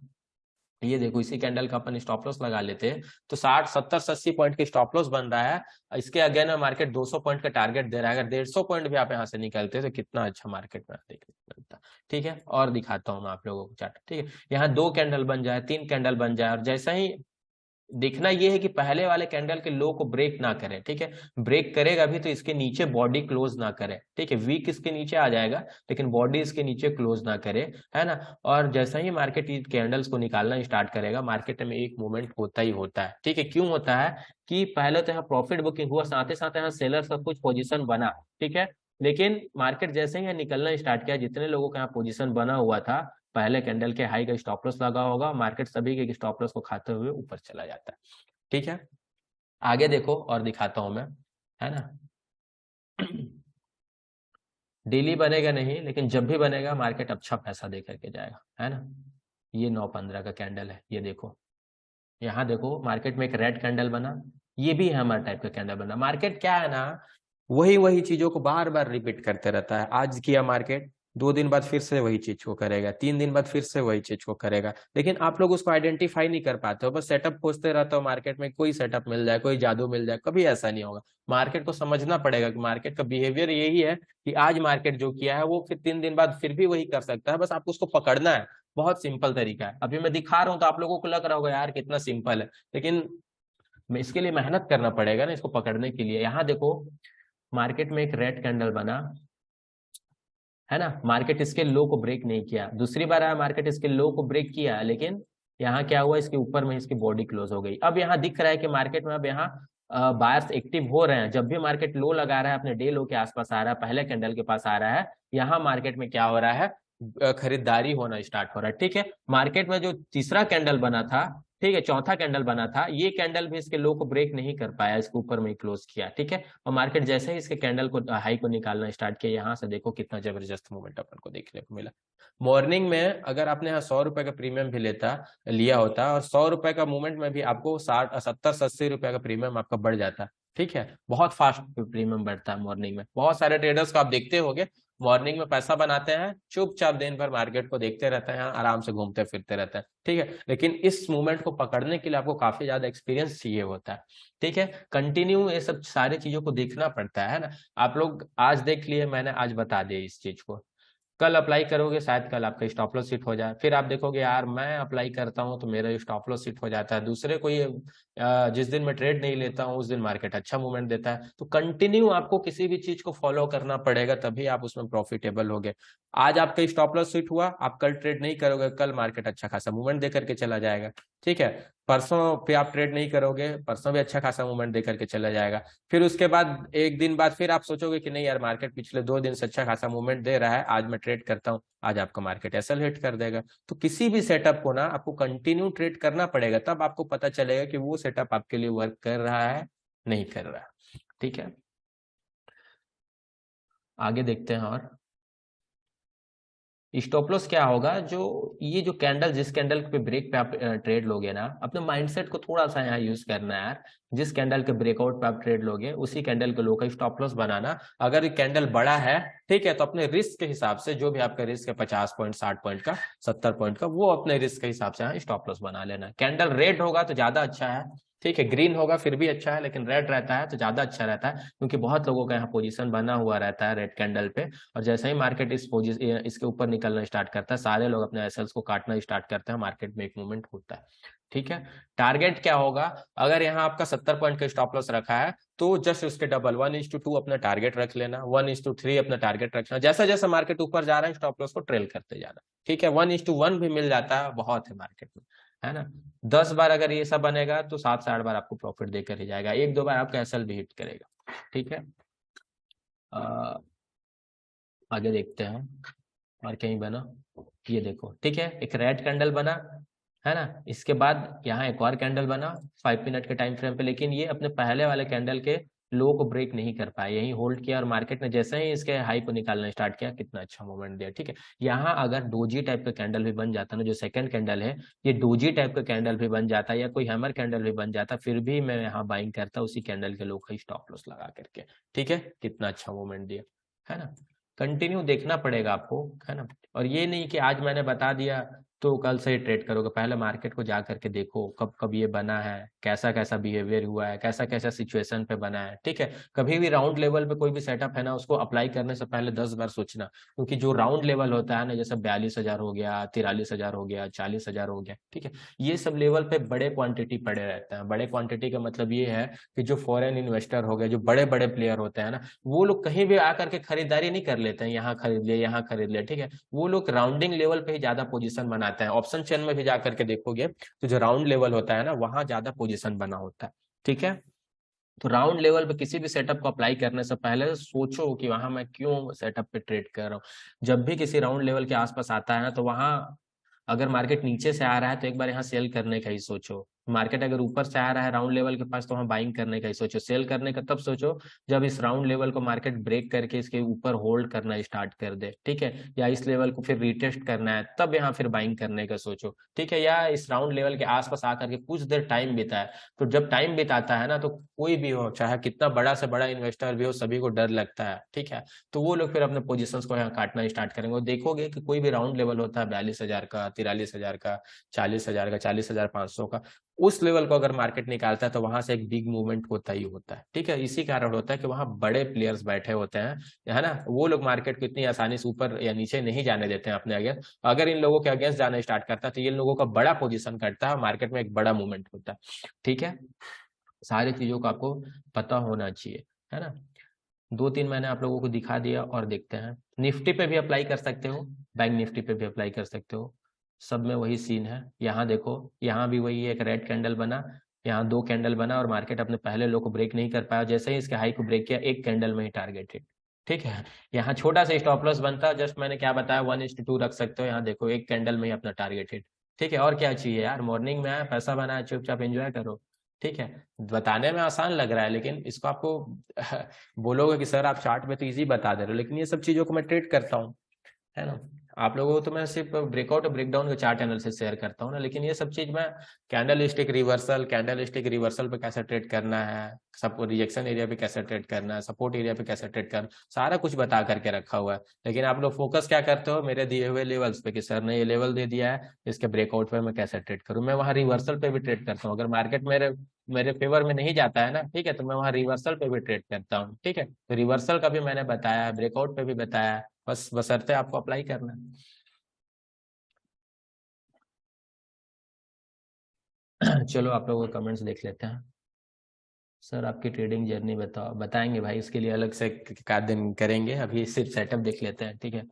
ये देखो इसी कैंडल का अपन स्टॉप लॉस लगा लेते हैं तो 60 70 80 पॉइंट की स्टॉप लॉस बन रहा है। इसके अगेन में मार्केट 200 पॉइंट का टारगेट दे रहा है, अगर 150 पॉइंट भी आप यहाँ से निकलते हैं तो कितना अच्छा मार्केट में देखने को मिलता। ठीक है, और दिखाता हूँ मैं आप लोगों को चार्ट। ठीक है, यहाँ 2 कैंडल बन जाए, 3 कैंडल बन जाए, और जैसा ही देखना यह है कि पहले वाले कैंडल के लो को ब्रेक ना करे। ठीक है, ब्रेक करेगा भी तो इसके नीचे बॉडी क्लोज ना करे। ठीक है, वीक इसके नीचे आ जाएगा लेकिन बॉडी इसके नीचे क्लोज ना करे, है ना। और जैसा ही मार्केट कैंडल्स को निकालना स्टार्ट करेगा, मार्केट में एक मूवमेंट होता ही होता है। ठीक है, क्यों होता है कि पहले तो यहाँ प्रॉफिट बुकिंग हुआ, साथ ही साथ यहाँ सेलर्स का कुछ पोजिशन बना। ठीक है, लेकिन मार्केट जैसे ही यहाँ निकलना स्टार्ट किया, जितने लोगों का यहाँ पोजिशन बना हुआ था पहले कैंडल के हाई का स्टॉप लॉस लगा होगा, मार्केट सभी के स्टॉप लॉस को खाते हुए ऊपर चला जाता है। ठीक है, आगे देखो और दिखाता हूं मैं, है ना। डेली बनेगा नहीं लेकिन जब भी बनेगा मार्केट अच्छा पैसा दे करके जाएगा, है ना। ये 9-15 का कैंडल है, ये देखो, यहाँ देखो मार्केट में एक रेड कैंडल बना, ये भी है हमारे टाइप का कैंडल बना। मार्केट क्या है ना, वही वही चीजों को बार बार रिपीट करते रहता है। आज किया मार्केट, 2 दिन बाद फिर से वही चीज को करेगा, 3 दिन बाद फिर से वही चीज को करेगा, लेकिन आप लोग उसको आइडेंटिफाई नहीं कर पाते हो, बस सेटअप खोजते रहते हो मार्केट में, कोई सेटअप मिल जाए, कोई जादू मिल जाए। कभी ऐसा नहीं होगा। मार्केट को समझना पड़ेगा कि मार्केट का बिहेवियर यही है कि आज मार्केट जो किया है वो फिर 3 दिन बाद फिर भी वही कर सकता है, बस आपको उसको पकड़ना है। बहुत सिंपल तरीका है। अभी मैं दिखा रहा हूँ तो आप लोगों को लग रहा होगा यार कितना सिंपल है, लेकिन इसके लिए मेहनत करना पड़ेगा ना इसको पकड़ने के लिए। यहाँ देखो मार्केट में एक रेड कैंडल बना, है ना, मार्केट इसके लो को ब्रेक नहीं किया। दूसरी बार आया मार्केट इसके लो को ब्रेक किया, लेकिन यहाँ क्या हुआ, इसके ऊपर में इसकी बॉडी क्लोज हो गई। अब यहाँ दिख रहा है कि मार्केट में अब यहाँ बायर्स एक्टिव हो रहे हैं। जब भी मार्केट लो लगा रहा है, अपने डे लो के आसपास आ रहा है, पहले कैंडल के पास आ रहा है, यहाँ मार्केट में क्या हो रहा है, खरीदारी होना स्टार्ट हो रहा है। ठीक है, मार्केट में जो तीसरा कैंडल बना था, ठीक है, चौथा कैंडल बना था, ये कैंडल भी इसके लो को ब्रेक नहीं कर पाया, इसके ऊपर में क्लोज किया। ठीक है, और मार्केट जैसे ही इसके कैंडल को हाई को निकालना स्टार्ट किया, यहाँ से देखो कितना जबरदस्त मूवमेंट अपन को देखने को मिला। मॉर्निंग में अगर आपने यहाँ 100 रुपए का प्रीमियम भी लिया होता और 100 रुपए का मूवमेंट में भी आपको 60 70 80 रुपए का प्रीमियम आपका बढ़ जाता। ठीक है, बहुत फास्ट प्रीमियम बढ़ता है मॉर्निंग में। बहुत सारे ट्रेडर्स को आप देखते होंगे मॉर्निंग में पैसा बनाते हैं, चुपचाप दिन भर मार्केट को देखते रहते हैं, आराम से घूमते फिरते रहते हैं, ठीक है। लेकिन इस मूवमेंट को पकड़ने के लिए आपको काफी ज्यादा एक्सपीरियंस चाहिए होता है, ठीक है। कंटिन्यू ये सब सारी चीजों को देखना पड़ता है ना। आप लोग आज देख लिए, मैंने आज बता दिया इस चीज को, कल अप्लाई करोगे शायद कल आपका स्टॉप लॉस हिट हो जाए, फिर आप देखोगे यार मैं अप्लाई करता हूं तो मेरा स्टॉप लॉस हिट हो जाता है, दूसरे कोई जिस दिन मैं ट्रेड नहीं लेता हूं उस दिन मार्केट अच्छा मूवमेंट देता है। तो कंटिन्यू आपको किसी भी चीज को फॉलो करना पड़ेगा, तभी आप उसमें प्रॉफिटेबल होगे। आज आपका स्टॉप लॉस हिट हुआ, आप कल ट्रेड नहीं करोगे, कल मार्केट अच्छा खासा मूवमेंट दे करके चला जाएगा, ठीक है। परसों फिर आप ट्रेड नहीं करोगे, परसों भी अच्छा खासा मूवमेंट दे करके चला जाएगा। फिर उसके बाद एक दिन बाद फिर आप सोचोगे कि नहीं यार मार्केट पिछले 2 दिन से अच्छा खासा मूवमेंट दे रहा है, आज मैं ट्रेड करता हूँ, आज आपका मार्केट एसएल हिट कर देगा। तो किसी भी सेटअप को ना आपको कंटिन्यू ट्रेड करना पड़ेगा, तब आपको पता चलेगा कि वो सेटअप आपके लिए वर्क कर रहा है नहीं कर रहा है, ठीक है। आगे देखते हैं। और स्टॉप लॉस क्या होगा, जो ये जो कैंडल, जिस कैंडल पे ब्रेक पे आप ट्रेड लोगे ना, अपने माइंडसेट को थोड़ा सा यहाँ यूज करना है यार। जिस कैंडल के ब्रेकआउट पे आप ट्रेड लोगे उसी कैंडल के लो का स्टॉप लॉस बनाना। अगर ये कैंडल बड़ा है, ठीक है, तो अपने रिस्क के हिसाब से, जो भी आपका रिस्क है 50 पॉइंट, 60 पॉइंट का, 70 पॉइंट का, वो अपने रिस्क के हिसाब से यहाँ स्टॉप लॉस बना लेना। कैंडल रेड होगा तो ज्यादा अच्छा है, ठीक है, ग्रीन होगा फिर भी अच्छा है, लेकिन रेड रहता है तो ज्यादा अच्छा रहता है, क्योंकि बहुत लोगों का यहाँ पोजीशन बना हुआ रहता है रेड कैंडल पे। और जैसे ही मार्केट इसके ऊपर निकलना स्टार्ट करता है, सारे लोग अपने एसएल्स को काटना स्टार्ट करते हैं, मार्केट में एक मूवमेंट होता है, ठीक है। टारगेट क्या होगा, अगर यहाँ आपका 70 पॉइंट का स्टॉप लॉस रखा है तो जस्ट उसके डबल 1:2 अपना टारगेट रख लेना, 1:3 अपना टारगेट रखना। जैसा जैसा मार्केट ऊपर जा रहा है स्टॉप लॉस को ट्रेल करते जाना, ठीक है। 1:1 भी मिल जाता है, बहुत है मार्केट में, है ना। 10 बार अगर ये सब बनेगा तो 7 से 8 बार आपको प्रॉफिट देकर ही जाएगा, 1-2 बार आपका एसएल भी हिट करेगा, ठीक है। आगे देखते हैं और कहीं बना, ये देखो, ठीक है, एक रेड कैंडल बना, है ना। इसके बाद यहाँ एक और कैंडल बना 5 मिनट के टाइम फ्रेम पे, लेकिन ये अपने पहले वाले कैंडल के लो को ब्रेक नहीं कर पाया, यही होल्ड किया, और मार्केट ने जैसे ही इसके हाई को निकालना स्टार्ट किया, कितना अच्छा मूवमेंट दिया, ठीक है। यहाँ अगर डोजी टाइप का कैंडल भी बन जाता ना, जो सेकंड कैंडल है, ये डोजी टाइप का कैंडल भी बन जाता या कोई हैमर कैंडल भी बन जाता, फिर भी मैं यहाँ बाइंग करता उसी कैंडल के लो का स्टॉप लॉस लगा करके, ठीक है। कितना अच्छा मूवमेंट दिया, है ना। कंटिन्यू देखना पड़ेगा आपको, है ना। और ये नहीं कि आज मैंने बता दिया तो कल से ही ट्रेड करोगे, पहले मार्केट को जा करके देखो कब कब ये बना है, कैसा कैसा बिहेवियर हुआ है, कैसा कैसा सिचुएशन पे बना है, ठीक है। कभी भी राउंड लेवल पे कोई भी सेटअप है ना, उसको अप्लाई करने से पहले 10 बार सोचना, क्योंकि जो राउंड लेवल होता है ना, जैसे 42,000 हो गया, 43,000 हो गया, 40,000 हो गया, ठीक है, ये सब लेवल पे बड़े क्वांटिटी पड़े रहते हैं। बड़े क्वांटिटी का मतलब ये है कि जो फॉरेन इन्वेस्टर हो गए, जो बड़े बड़े प्लेयर होते हैं ना, वो लोग कहीं भी आकर के खरीदारी नहीं कर लेते हैं, यहाँ खरीद लिया यहाँ खरीद लिया, ठीक है। वो लोग राउंडिंग लेवल पे ही ज्यादा पोजीशन बनाते हैं। ऑप्शन चेन में भी जाकर के देखोगे तो जो राउंड लेवल होता है ना, वहां ज्यादा पोजीशन बना होता है, ठीक है। तो राउंड लेवल पे किसी भी सेटअप को अप्लाई करने से पहले सोचो कि वहां मैं क्यों सेटअप पे ट्रेड कर रहा हूँ। जब भी किसी राउंड लेवल के आसपास आता है ना, तो वहां अगर मार्केट नीचे से आ रहा है तो एक बार यहाँ सेल करने का ही सोचो। मार्केट अगर ऊपर से आ रहा है राउंड लेवल के पास, तो वहाँ बाइंग करने का ही सोचो। सेल करने का तब सोचो जब इस राउंड लेवल को मार्केट ब्रेक करके इसके ऊपर होल्ड करना स्टार्ट कर दे, ठीक है, या इस लेवल को फिर रिटेस्ट करना है, तब यहाँ फिर बाइंग करने का सोचो, ठीक है। या इस राउंड लेवल के आसपास आकर के कुछ देर टाइम बिताए। तो जब टाइम बिताता है ना, तो कोई भी हो, चाहे कितना बड़ा से बड़ा इन्वेस्टर भी हो, सभी को डर लगता है, ठीक है। तो वो लोग फिर अपने पोजीशंस को यहाँ काटना स्टार्ट करेंगे, और देखोगे कि कोई भी राउंड लेवल होता है 42,000 का, 43,000 का, 40,000 का, 40,500 का, उस लेवल को अगर मार्केट निकालता है तो वहां से एक बिग मूवमेंट होता ही होता है, ठीक है। इसी कारण होता है कि वहां बड़े प्लेयर्स बैठे होते हैं, है ना। वो लोग मार्केट को इतनी आसानी से ऊपर या नीचे नहीं जाने देते हैं अपने अगेंस्ट। अगर इन लोगों के अगेंस्ट जाना स्टार्ट करता है तो ये लोगों का बड़ा पोजीशन कटता है, मार्केट में एक बड़ा मूवमेंट होता है, ठीक है। सारी चीजों का आपको पता होना चाहिए, है ना। 2-3 मैंने आप लोगों को दिखा दिया, और देखते हैं। निफ्टी पे भी अप्लाई कर सकते हो, बैंक निफ्टी पे भी अप्लाई कर सकते हो, सब में वही सीन है। यहाँ देखो, यहाँ भी वही एक रेड कैंडल बना, यहाँ 2 कैंडल बना, और मार्केट अपने पहले लो को ब्रेक नहीं कर पाया। जैसे ही इसके हाई को ब्रेक किया, एक कैंडल में ही टारगेट हिट, ठीक है। यहाँ छोटा सा स्टॉप लॉस बनता, जस्ट मैंने क्या बताया 1:2 रख सकते हो। यहाँ देखो एक कैंडल में ही अपना टारगेट हिट, ठीक है। और क्या चाहिए यार, मॉर्निंग में आया, पैसा बनाया, चुपचाप एंजॉय करो, ठीक है। बताने में आसान लग रहा है, लेकिन इसको आपको बोलोगे कि सर आप चार्ट में तो इजी बता दे रहे हो, लेकिन ये सब चीजों को मैं ट्रेड करता हूँ, है ना। आप लोगों को तो मैं सिर्फ ब्रेकआउट और ब्रेकडाउन के चार्ट एनालिसिस शेयर करता हूँ ना, लेकिन ये सब चीज मैं कैंडल स्टिक रिवर्सल पे कैसे ट्रेड करना है, सब रिजेक्शन एरिया पे कैसे ट्रेड करना है, सपोर्ट एरिया पे कैसे ट्रेड करना, सारा कुछ बता करके रखा हुआ है। लेकिन आप लोग फोकस क्या करते हो मेरे दिए हुए लेवल्स पे कि सर ने ये लेवल दे दिया है, इसके ब्रेकआउट पे मैं कैसे ट्रेड करूँ। मैं वहाँ रिवर्सल पे भी ट्रेड करता हूँ, अगर मार्केट मेरे मेरे फेवर में नहीं जाता है ना, ठीक है, तो मैं वहाँ रिवर्सल पे भी ट्रेड करता हूँ, ठीक है। तो रिवर्सल का भी मैंने बताया है, ब्रेकआउट पे भी बताया है, बस बशर्ते आपको अप्लाई करना है। चलो आप लोगों के कमेंट्स देख लेते हैं। सर आपकी ट्रेडिंग जर्नी बताओ, बताएंगे भाई, उसके लिए अलग से का दिन करेंगे, अभी सिर्फ सेटअप देख लेते हैं, ठीक है।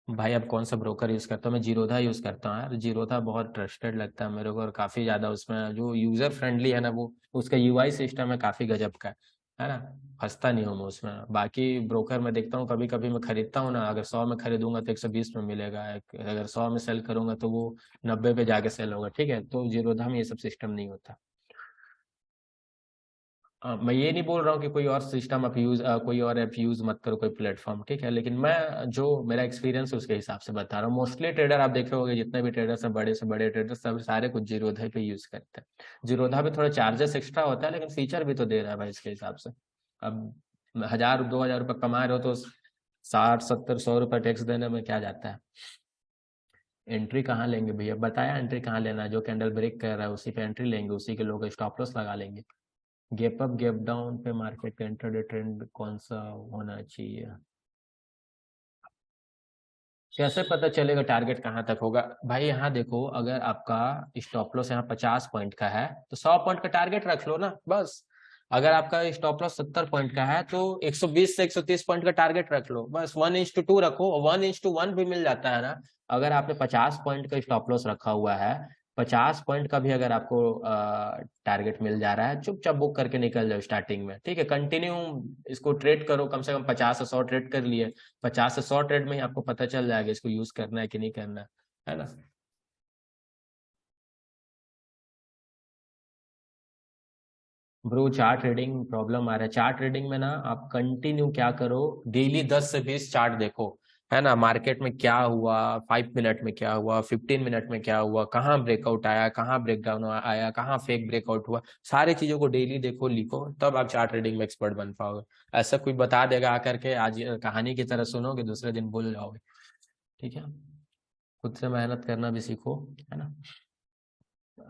भाई अब कौन सा ब्रोकर यूज करता हूँ, मैं जीरोधा यूज करता हूँ यार, जीरोधा बहुत ट्रस्टेड लगता है मेरे को, और काफी ज्यादा उसमें जो यूजर फ्रेंडली है ना, वो उसका यूआई सिस्टम है काफी गजब का है ना। फंसता नहीं हूँ मैं उसमें। बाकी ब्रोकर मैं देखता हूँ, कभी कभी मैं खरीदता हूँ ना, अगर 100 में खरीदूंगा तो 120 में मिलेगा, अगर 100 में सेल करूंगा तो वो 90 पे जाके सेल होगा, ठीक है। तो जीरोधा में ये सब सिस्टम नहीं होता। मैं ये नहीं बोल रहा हूँ कि कोई और सिस्टम आप यूज कोई और ऐप यूज मत करो, कोई प्लेटफॉर्म, ठीक है, लेकिन मैं जो मेरा एक्सपीरियंस है उसके हिसाब से बता रहा हूँ। मोस्टली ट्रेडर आप देखे होंगे, जितने भी ट्रेडर्स हैं, बड़े से बड़े ट्रेडर्स, सब सारे कुछ जीरोधा पे यूज करते हैं। जीरोधा पे थोड़ा चार्जेस एक्स्ट्रा होता है, लेकिन फीचर भी तो दे रहा है भाई इसके हिसाब से। अब 1000 2000 रुपये कमा रहे हो तो 60 70 100 रुपये टैक्स देने में क्या जाता है। एंट्री कहाँ लेंगे भैया, बताया एंट्री कहाँ लेना है, जो कैंडल ब्रेक कर रहा है उसी पे एंट्री लेंगे, उसी के लोग स्टॉप लॉस लगा लेंगे। गैप अप गैप डाउन पे मार्केट का इंट्राडे ट्रेंड कौन सा होना चाहिए, कैसे पता चलेगा टारगेट कहाँ तक होगा। भाई यहाँ देखो, अगर आपका स्टॉप लॉस यहाँ 50 पॉइंट का है तो 100 पॉइंट का टारगेट रख लो ना, बस। अगर आपका स्टॉप लॉस 70 पॉइंट का है तो 120 से 130 पॉइंट का टारगेट रख लो, बस। 1:2 रखो, 1:1 भी मिल जाता है ना। अगर आपने 50 पॉइंट का स्टॉप लॉस रखा हुआ है, 50 पॉइंट का भी अगर आपको टारगेट मिल जा रहा है, चुपचाप बुक करके निकल जाओ स्टार्टिंग में, ठीक है। कंटिन्यू इसको ट्रेड करो, कम से कम 50 से 100 ट्रेड कर लिए। 50 से 100 ट्रेड में ही आपको पता चल जाएगा इसको यूज करना है कि नहीं करना है ना। ब्रो चार्ट ट्रेडिंग प्रॉब्लम आ रहा है, चार्ट ट्रेडिंग में ना आप कंटिन्यू क्या करो, डेली 10 से 20 चार्ट देखो, है ना। मार्केट में क्या हुआ, 5 मिनट में क्या हुआ, 15 मिनट में क्या हुआ, कहाँ ब्रेकआउट आया, कहाँ ब्रेकडाउन आया, कहाँ फेक ब्रेकआउट हुआ, सारी चीजों को डेली देखो, लिखो, तब आप चार्ट ट्रेडिंग में एक्सपर्ट बन पाओगे। ऐसा कोई बता देगा आकर के आज कहानी की तरह सुनोगे, दूसरे दिन भूल जाओगे, ठीक है। खुद से मेहनत करना भी सीखो, है ना।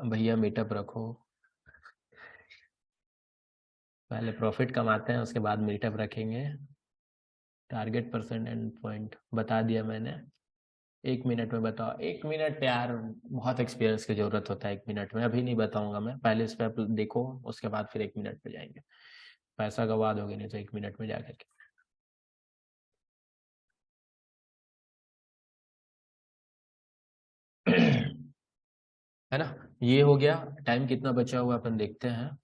भैया मीटअप रखो, पहले प्रॉफिट कमाते हैं उसके बाद मीटअप रखेंगे। टारगेट परसेंट एंड पॉइंट बता दिया मैंने। 1 मिनट में बताओ, 1 मिनट यार बहुत एक्सपीरियंस की जरूरत होता है, 1 मिनट में अभी नहीं बताऊंगा मैं, पहले इस पे आप देखो, उसके बाद फिर 1 मिनट पे जाएंगे। पैसा गवा दोगे नहीं तो 1 मिनट में जाकर के। है ना। ये हो गया। टाइम कितना बचा हुआ अपन देखते हैं,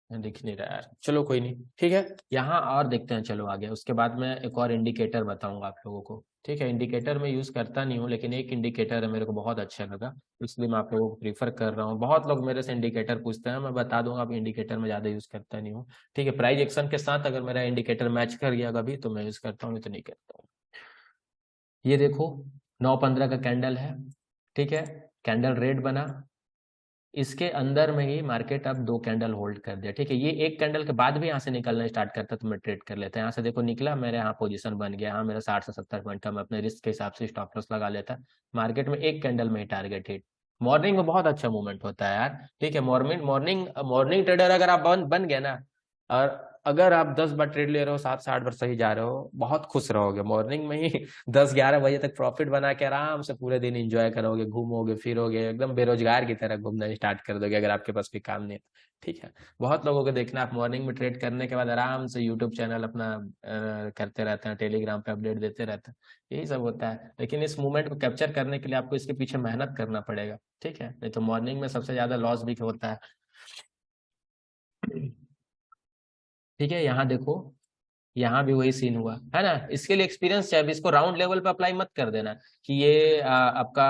दिख नहीं रहा यार, चलो कोई नहीं, ठीक है। यहाँ और देखते हैं, चलो आगे, उसके बाद मैं एक और इंडिकेटर बताऊंगा आप लोगों को, ठीक है। इंडिकेटर मैं यूज करता नहीं हूँ, लेकिन एक इंडिकेटर है मेरे को बहुत अच्छा लगा, इसलिए मैं आप लोगों को प्रीफर कर रहा हूँ। बहुत लोग मेरे से इंडिकेटर पूछते हैं, मैं बता दूंगा, आप इंडिकेटर में ज्यादा यूज करता नहीं हूँ, ठीक है। प्राइस एक्शन के साथ अगर मेरा इंडिकेटर मैच कर गया कभी तो मैं यूज करता हूँ, नहीं तो नहीं करता हूँ। ये देखो, 9:15 का कैंडल है, ठीक है। कैंडल रेड बना, इसके अंदर में ही मार्केट अब 2 कैंडल होल्ड कर दिया, ठीक है। ये एक कैंडल के बाद भी यहाँ से निकलना स्टार्ट करता तो मैं ट्रेड कर लेता। यहाँ से देखो निकला, मेरे यहाँ पोजीशन बन गया, यहाँ मेरा 60 से 70 पॉइंट का, मैं अपने रिस्क के हिसाब से स्टॉप लॉस लगा लेता। मार्केट में एक कैंडल में ही टारगेट हिट। मॉर्निंग में बहुत अच्छा मूवमेंट होता है यार, ठीक है। मॉर्निंग मॉर्निंग मॉर्निंग ट्रेडर अगर आप बन गए ना, और अगर आप 10 बार ट्रेड ले रहे हो, 7 से 8 बार सही जा रहे हो, बहुत खुश रहोगे मॉर्निंग में ही। 10 11 बजे तक प्रॉफिट बना के आराम से पूरे दिन एंजॉय करोगे, घूमोगे फिरोगे, एकदम बेरोजगार की तरह घूमना स्टार्ट कर दोगे, अगर आपके पास कोई काम नहीं है, ठीक है। बहुत लोगों को देखना, आप मॉर्निंग में ट्रेड करने के बाद आराम से यूट्यूब चैनल अपना करते रहते हैं, टेलीग्राम पे अपडेट देते रहते हैं, यही सब होता है। लेकिन इस मूवमेंट को कैप्चर करने के लिए आपको इसके पीछे मेहनत करना पड़ेगा, ठीक है, नहीं तो मॉर्निंग में सबसे ज्यादा लॉस भी होता है। ठीक है, यहाँ देखो, यहाँ भी वही सीन हुआ है ना। इसके लिए एक्सपीरियंस चाहिए, अब इसको राउंड लेवल पे अप्लाई मत कर देना कि ये आपका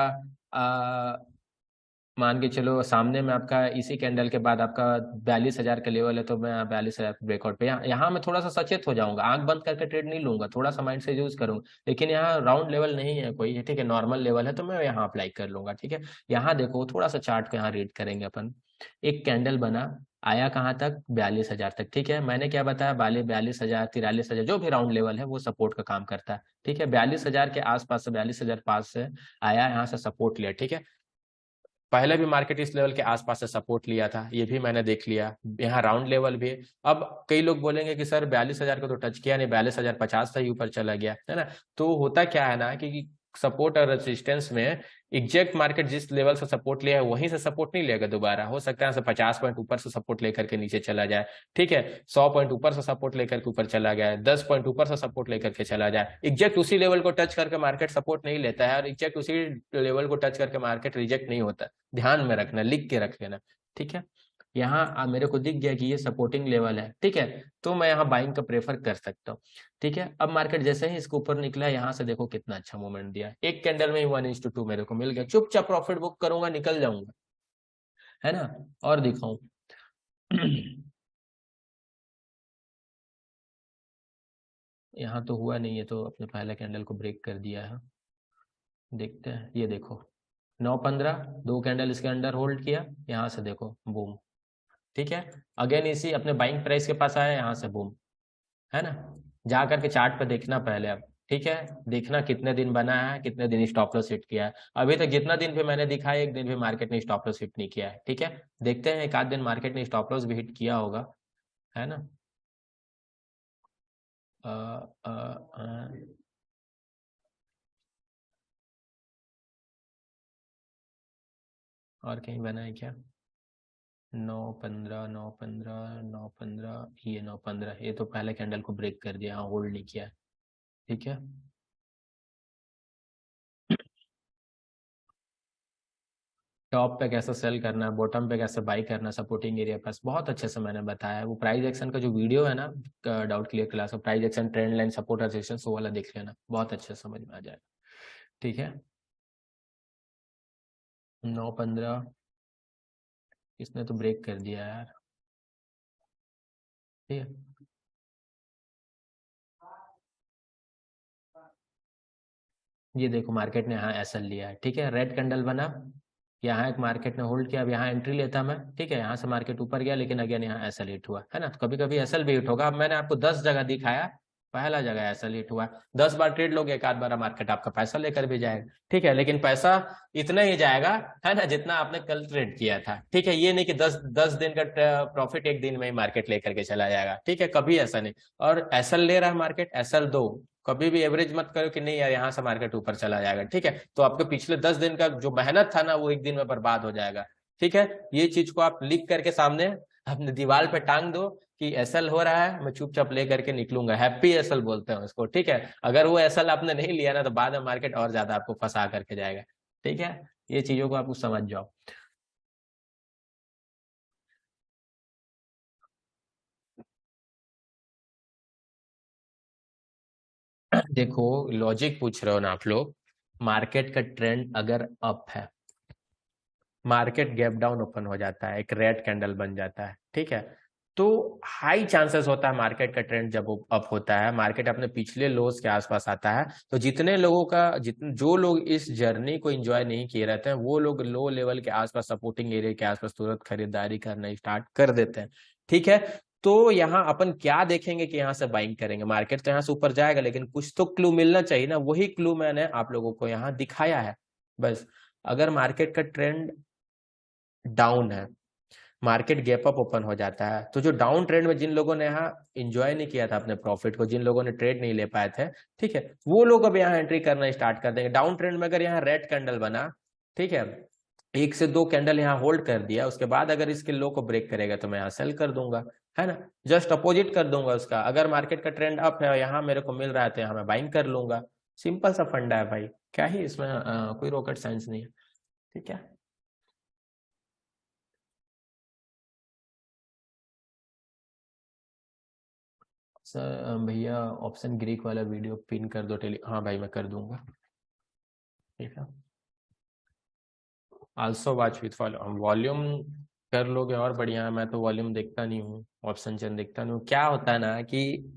मान के चलो सामने में आपका इसी कैंडल के बाद आपका 42,000 का लेवल है, तो मैं 42,000 ब्रेकआउट पे यहाँ मैं थोड़ा सा सचेत हो जाऊंगा, आंख बंद करके ट्रेड नहीं लूंगा, थोड़ा सा माइंड से यूज करूंगा। लेकिन यहाँ राउंड लेवल नहीं है कोई, ठीक है, नॉर्मल लेवल है, तो मैं यहाँ अप्लाई कर लूंगा। ठीक है, यहाँ देखो थोड़ा सा चार्ट को यहाँ रीड करेंगे अपन। एक कैंडल बना, आया कहाँ तक, 42,000 तक। ठीक है, मैंने क्या बताया, 42,000 43,000 जो भी राउंड लेवल है वो सपोर्ट का काम करता है। ठीक है, 42,000 के आसपास से, 42,005 से आया, यहाँ से सपोर्ट लिया। ठीक है, पहले भी मार्केट इस लेवल के आसपास से सपोर्ट लिया था, ये भी मैंने देख लिया, यहाँ राउंड लेवल भी है। अब कई लोग बोलेंगे कि सर 42,000 को तो टच किया नहीं, 42,050 से ही ऊपर चला गया, है ना। तो होता क्या है ना कि सपोर्ट और रेजिस्टेंस में एग्जैक्ट मार्केट जिस लेवल से सपोर्ट लिया है वहीं से सपोर्ट नहीं लेगा दोबारा, हो सकता है 50 पॉइंट ऊपर से सपोर्ट लेकर के नीचे चला जाए। ठीक है, 100 पॉइंट ऊपर से सपोर्ट लेकर के ऊपर चला गया, 10 पॉइंट ऊपर से सपोर्ट लेकर के चला जाए। एग्जैक्ट उसी लेवल को टच करके मार्केट सपोर्ट नहीं लेता है, और एग्जैक्ट उसी लेवल को टच करके मार्केट रिजेक्ट नहीं होता। ध्यान में रखना, लिख के रख लेना। ठीक है, यहाँ मेरे को दिख गया कि ये सपोर्टिंग लेवल है। ठीक है, तो मैं यहाँ बाइंग का प्रेफर कर सकता हूँ। ठीक है, अब मार्केट जैसे ही इसके ऊपर निकला, यहाँ से देखो कितना अच्छा मूवमेंट दिया, एक कैंडल में ही 1:2 मेरे को मिल गया, चुपचाप प्रॉफिट बुक करूंगा, निकल जाऊंगा, है ना। और दिखाऊं यहाँ तो हुआ नहीं है, तो अपने पहले कैंडल को ब्रेक कर दिया है। देखते हैं, ये देखो 9:15, दो कैंडल इसके अंडर होल्ड किया, यहाँ से देखो बूम। ठीक है, अगेन इसी अपने बाइंग प्राइस के पास आया, यहाँ से बूम, है ना। जा करके चार्ट पे देखना पहले अब। ठीक है, देखना कितने दिन बना है, कितने दिन स्टॉप लॉस हिट किया है। अभी तक जितना दिन भी मैंने दिखाया, एक दिन भी मार्केट ने स्टॉप लॉस हिट नहीं किया है। ठीक है, देखते हैं एक आध दिन मार्केट ने स्टॉप लॉस भी हिट किया होगा, है ना। अ, अ, अ, और कहीं बना है क्या, 9:15, 9:15, 9:15, ये 9:15, ये तो पहले कैंडल को ब्रेक कर दिया, होल्ड नहीं किया। ठीक है, टॉप पे कैसे सेल करना है, बॉटम पे कैसे बाई करना है, सपोर्टिंग एरिया पास बहुत अच्छे से मैंने बताया है। वो प्राइस एक्शन का जो वीडियो है ना, डाउट क्लियर क्लास का, price action, trend line, support resistance, वो वाला देख लेना, बहुत अच्छे से समझ में आ जाएगा। ठीक है, 9:15, इसने तो ब्रेक कर दिया यार। ठीक है, ये देखो मार्केट ने यहाँ एसएल लिया है। ठीक है, रेड कैंडल बना, यहाँ एक मार्केट ने होल्ड किया, अब यहाँ एंट्री लेता मैं। ठीक है, यहाँ से मार्केट ऊपर गया, लेकिन अगेन यहाँ एसएल हिट हुआ, है ना। तो कभी कभी एसएल भी हिट होगा। अब मैंने आपको 10 जगह दिखाया, पहला जगह एसएल हिट हुआ। 10 बार ट्रेड लोगे, एक आध बार मार्केट आपका पैसा लेकर भी जाएगा। ठीक है, लेकिन पैसा इतना ही जाएगा, है ना, जितना आपने कल ट्रेड किया था। ठीक है, ये नहीं कि 10 दिन का प्रॉफिट एक दिन में ही मार्केट लेकर के चला जाएगा। ठीक है, कभी ऐसा नहीं। और एसएल ले रहा है मार्केट, एसएल दो, कभी भी एवरेज मत करो कि नहीं यार यहाँ से मार्केट ऊपर चला जाएगा। ठीक है, तो आपके पिछले 10 दिन का जो मेहनत था ना, वो एक दिन में बर्बाद हो जाएगा। ठीक है, ये चीज को आप लिख करके सामने अपने दीवार पे टांग दो कि एसएल हो रहा है, मैं चुपचाप ले करके निकलूंगा, हैप्पी एसएल बोलते हैं उसको। ठीक है, अगर वो एसएल आपने नहीं लिया ना, तो बाद में मार्केट और ज्यादा आपको फंसा करके जाएगा। ठीक है, ये चीजों को आप समझ जाओ। देखो, लॉजिक पूछ रहे हो ना आप लोग, मार्केट का ट्रेंड अगर अप है, मार्केट गैप डाउन ओपन हो जाता है, एक रेड कैंडल बन जाता है। ठीक है, तो हाई चांसेस होता है मार्केट का ट्रेंड जब अप होता है, मार्केट अपने पिछले लोज के आसपास आता है, तो जितने लोगों का जितने जो लोग इस जर्नी को एंजॉय नहीं किए रहते हैं, वो लोग लो लेवल के आसपास, सपोर्टिंग एरिया के आसपास तुरंत खरीदारी करना स्टार्ट कर देते हैं। ठीक है, तो यहाँ अपन क्या देखेंगे कि यहाँ से बाइंग करेंगे, मार्केट तो यहाँ से ऊपर जाएगा, लेकिन कुछ तो क्लू मिलना चाहिए ना, वही क्लू मैंने आप लोगों को यहाँ दिखाया है। बस, अगर मार्केट का ट्रेंड डाउन है, मार्केट गैप अप ओपन हो जाता है, तो जो डाउन ट्रेंड में जिन लोगों ने यहाँ एंजॉय नहीं किया था अपने प्रॉफिट को, जिन लोगों ने ट्रेड नहीं ले पाए थे, ठीक है, वो लोग अब यहाँ एंट्री करना स्टार्ट कर देंगे। डाउन ट्रेंड में अगर यहाँ रेड कैंडल बना, ठीक है, एक से दो कैंडल यहाँ होल्ड कर दिया, उसके बाद अगर इसके लो को ब्रेक करेगा तो मैं यहाँ सेल कर दूंगा, है ना, जस्ट अपोजिट कर दूंगा उसका। अगर मार्केट का ट्रेंड अप है और यहाँ मेरे को मिल रहा है, तो यहाँ मैं बाइंग कर लूंगा। सिंपल सा फंडा है भाई, क्या ही इसमें कोई रॉकेट साइंस नहीं है। ठीक है सर, भैया ऑप्शन ग्रीक वाला वीडियो पिन कर दो टेली, हाँ भाई मैं कर दूंगा। ठीक है। Also watch with volume, volume कर लोगे और बढ़िया है। मैं तो वॉल्यूम देखता नहीं हूँ, ऑप्शन चेन देखता नहीं हूँ। क्या होता है ना कि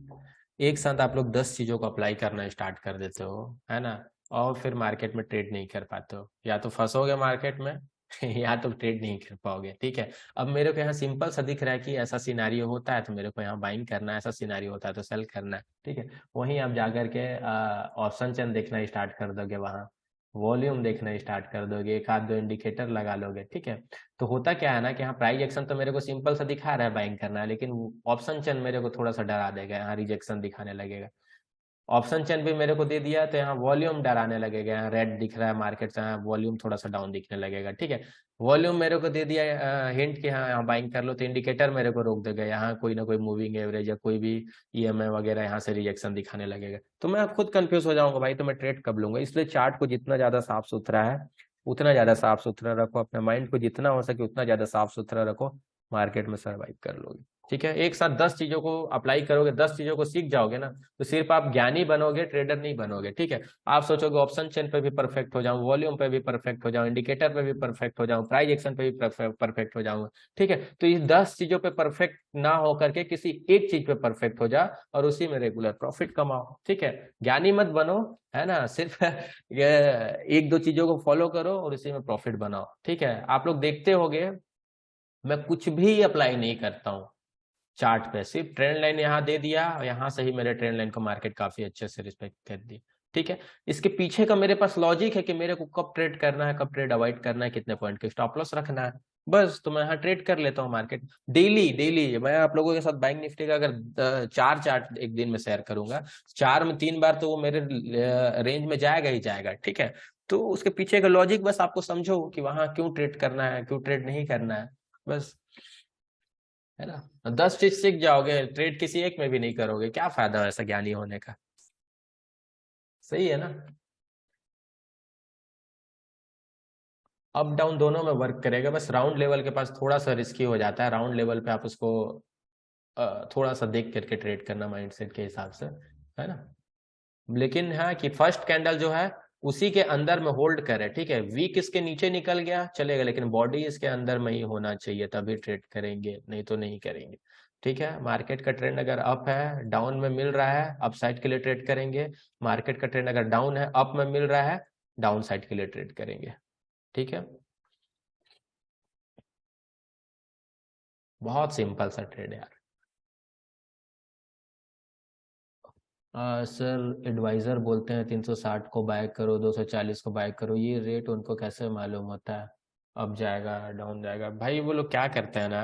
एक साथ आप लोग 10 चीजों को अप्लाई करना स्टार्ट कर देते हो, है ना, और फिर मार्केट में ट्रेड नहीं कर पाते हो, या तो फंसोगे मार्केट में या तो ट्रेड नहीं कर पाओगे। ठीक है, अब मेरे को यहाँ सिंपल सा दिख रहा है कि ऐसा सिनारियो होता है तो मेरे को यहाँ बाइंग करना है, ऐसा सिनारियो होता है तो सेल करना है। ठीक है, वहीं आप जाकर के ऑप्शन चेन देखना स्टार्ट कर दोगे, वहाँ वॉल्यूम देखना स्टार्ट कर दोगे, एक आध दो इंडिकेटर लगा लोगे। ठीक है, तो होता क्या है ना कि यहाँ प्राइस एक्शन तो मेरे को सिंपल सा दिखा रहा है बाइंग करना है, लेकिन ऑप्शन चेन मेरे को थोड़ा सा डरा देगा, यहाँ रिजेक्शन दिखाने लगेगा। ऑप्शन चेन भी मेरे को दे दिया तो यहाँ वॉल्यूम डराने लगेगा, यहाँ रेड दिख रहा है मार्केट से, यहाँ वॉल्यूम थोड़ा सा डाउन दिखने लगेगा। ठीक है, वॉल्यूम मेरे को दे दिया हिंट कि हाँ यहाँ बाइंग कर लो, तो इंडिकेटर मेरे को रोक देगा, यहाँ कोई ना कोई मूविंग एवरेज या कोई भी ईएमए वगैरह यहाँ से रिजेक्शन दिखाने लगेगा, तो मैं खुद कंफ्यूज हो जाऊंगा भाई, तो मैं ट्रेड कब लूंगा। इसलिए चार्ट को जितना ज्यादा साफ सुथरा है उतना ज्यादा साफ सुथरा रखो, अपने माइंड को जितना हो सके उतना ज्यादा साफ सुथरा रखो, मार्केट में सर्वाइव कर लोगे। ठीक है, एक साथ 10 चीजों को अप्लाई करोगे, 10 चीजों को सीख जाओगे ना, तो सिर्फ आप ज्ञानी बनोगे, ट्रेडर नहीं बनोगे। ठीक है, आप सोचोगे ऑप्शन चेन पे भी परफेक्ट हो जाऊं, वॉल्यूम पे भी परफेक्ट हो जाऊं, इंडिकेटर पे भी परफेक्ट हो जाऊं, प्राइस एक्शन पे भी परफेक्ट हो जाऊं। ठीक है, तो इस 10 चीजों पे परफेक्ट ना हो करके किसी एक चीज पे परफेक्ट हो जा और उसी में रेगुलर प्रॉफिट कमाओ। ठीक है, ज्ञानी मत बनो, है ना, सिर्फ एक दो चीजों को फॉलो करो और उसी में प्रॉफिट बनाओ। ठीक है, आप लोग देखते होगे मैं कुछ भी अप्लाई नहीं करता हूँ चार्ट पे, सिर्फ ट्रेंड लाइन यहाँ दे दिया और यहाँ से ही मेरे ट्रेंड लाइन को मार्केट काफी अच्छे से रिस्पेक्ट कर दी। ठीक है, इसके पीछे का मेरे पास लॉजिक है कि मेरे को कब ट्रेड करना है, कब ट्रेड अवॉइड करना है, कितने पॉइंट के स्टॉप लॉस रखना है, बस। तो मैं यहाँ ट्रेड कर लेता हूँ मार्केट डेली डेली। मैं आप लोगों के साथ बैंक निफ्टी का अगर 4 चार्ट एक दिन में शेयर करूंगा, 4 में 3 बार तो वो मेरे रेंज में जाएगा ही जाएगा। ठीक है, तो उसके पीछे का लॉजिक बस आपको समझो कि वहां क्यों ट्रेड करना है, क्यों ट्रेड नहीं करना है, बस, है ना। 10 चीज सीख जाओगे, ट्रेड किसी एक में भी नहीं करोगे, क्या फायदा है ऐसा ज्ञानी होने का। सही है ना। अप डाउन दोनों में वर्क करेगा, बस राउंड लेवल के पास थोड़ा सा रिस्की हो जाता है, राउंड लेवल पे आप उसको थोड़ा सा देख करके ट्रेड करना माइंडसेट के हिसाब से, है ना। लेकिन हाँ कि फर्स्ट कैंडल जो है उसी के अंदर में होल्ड करे। ठीक है, वीक इसके नीचे निकल गया चलेगा, लेकिन बॉडी इसके अंदर में ही होना चाहिए, तभी ट्रेड करेंगे, नहीं तो नहीं करेंगे। ठीक है, मार्केट का ट्रेंड अगर अप है, डाउन में मिल रहा है, अप साइड के लिए ट्रेड करेंगे। मार्केट का ट्रेंड अगर डाउन है, अप में मिल रहा है, डाउन साइड के लिए ट्रेड करेंगे। ठीक है, बहुत सिंपल सा ट्रेड है यार। सर एडवाइजर बोलते हैं 360 को बाय करो, 240 को बाय करो, ये रेट उनको कैसे मालूम होता है अब जाएगा डाउन जाएगा। भाई वो लोग क्या करते हैं ना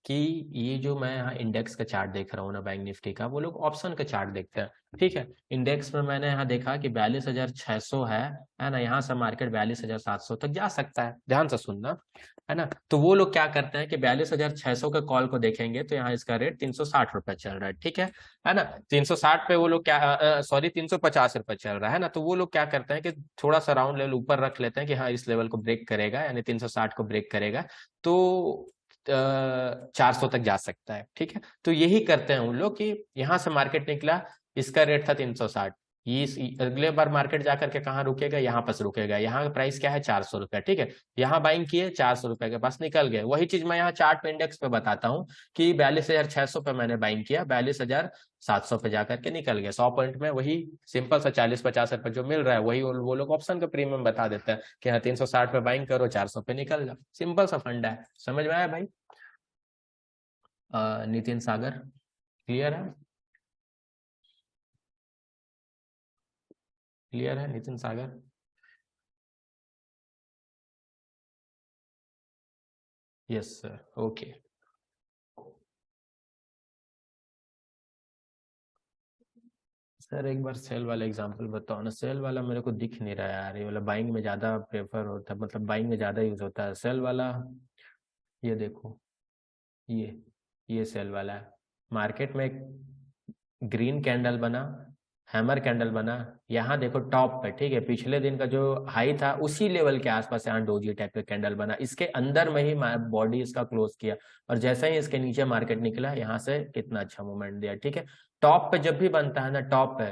कि ये जो मैं यहाँ इंडेक्स का चार्ट देख रहा हूँ ना बैंक निफ्टी का, वो लोग ऑप्शन का चार्ट देखते हैं। ठीक है, इंडेक्स में मैंने यहाँ देखा कि 42,600 है ना, यहाँ से मार्केट 42,700 तक जा सकता है, ध्यान से सुनना, है ना। तो वो लोग क्या करते हैं कि 42,600 के कॉल को देखेंगे तो यहाँ इसका रेट 360 रुपए चल रहा है। ठीक है ना, 360 पे वो लोग क्या, सॉरी 350 रुपए चल रहा है ना, तो वो लोग क्या करते हैं कि थोड़ा सा राउंड लेवल ऊपर रख लेते हैं कि हाँ इस लेवल को ब्रेक करेगा, यानी 360 को ब्रेक करेगा तो 400 तक जा सकता है। ठीक है, तो यही करते हैं उन लोग कि यहाँ से मार्केट निकला, इसका रेट था 360, ये अगले बार मार्केट जाकर के कहाँ रुकेगा, यहाँ पास रुकेगा, यहाँ का प्राइस क्या है 400 रुपया। ठीक है, यहाँ बाइंग किए 400 रुपए के पास निकल गए, वही चीज मैं यहाँ चार्ट पे इंडेक्स पे बताता हूँ कि 42,600 पे मैंने बाइंग किया, 42,700 पे जाकर के निकल गया, 100 पॉइंट में वही सिंपल सा 40-50 रुपए जो मिल रहा है वही वो लोग ऑप्शन का प्रीमियम बता देते हैं कि हाँ 360 पे बाइंग करो, 400 पे निकल जाओ, सिंपल सा फंडा है। समझ में आया भाई। नितिन सागर, क्लियर है, क्लियर है Nitin Sagar. Yes sir, okay. Sir एक बार सेल वाला एग्जांपल बताओ ना, सेल वाला मेरे को दिख नहीं रहा है यार, ये वाला बाइंग में ज्यादा प्रेफर होता है, मतलब बाइंग में ज्यादा यूज होता है सेल वाला। ये देखो, ये ये सेल वाला है, मार्केट में एक ग्रीन कैंडल बना, हैमर कैंडल बना, यहाँ देखो टॉप पे। ठीक है, पिछले दिन का जो हाई था उसी लेवल के आसपास यहाँ डोजी टाइप का कैंडल बना, इसके अंदर में ही बॉडी इसका क्लोज किया, और जैसे ही इसके नीचे मार्केट निकला यहाँ से कितना अच्छा मूवमेंट दिया। ठीक है, टॉप पे जब भी बनता है ना, टॉप पे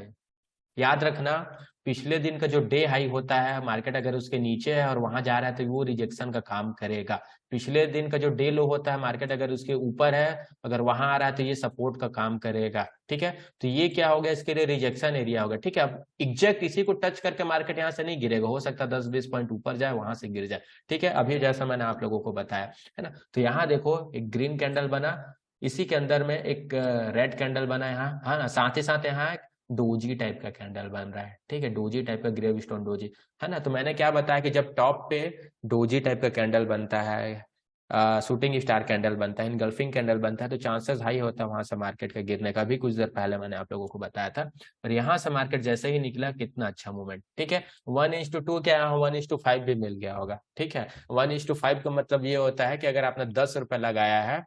याद रखना, पिछले दिन का जो डे हाई होता है, मार्केट अगर उसके नीचे है और वहां जा रहा है तो वो रिजेक्शन का काम करेगा। पिछले दिन का जो डे लो होता है, मार्केट अगर उसके ऊपर है, अगर वहां आ रहा है तो ये सपोर्ट का काम करेगा। ठीक है, तो ये क्या हो गया, इसके लिए रिजेक्शन एरिया होगा। ठीक है, अब एग्जैक्ट इसी को टच करके मार्केट यहाँ से नहीं गिरेगा, हो सकता है 10-20 पॉइंट ऊपर जाए, वहां से गिर जाए। ठीक है, अभी जैसा मैंने आप लोगों को बताया है ना। तो यहाँ देखो एक ग्रीन कैंडल बना, इसी के अंदर में एक रेड कैंडल बना यहाँ, हाँ ना, साथ ही साथ यहाँ एक डोजी टाइप का कैंडल बन रहा है। ठीक है, डोजी टाइप का, ग्रेव स्टोन डोजी, है ना। तो मैंने क्या बताया कि जब टॉप पे डोजी टाइप का कैंडल बनता है, शूटिंग स्टार कैंडल बनता है, इनगल्फिंग कैंडल बनता है, तो चांसेस हाई होता है वहां से मार्केट का गिरने का। भी कुछ देर पहले मैंने आप लोगों को बताया था। और यहाँ से मार्केट जैसे ही निकला, कितना अच्छा मूवमेंट। ठीक है, 1:2 क्या, यहाँ 1:5 भी मिल गया होगा। ठीक है, 1:5 का मतलब ये होता है कि अगर आपने 10 रुपए लगाया है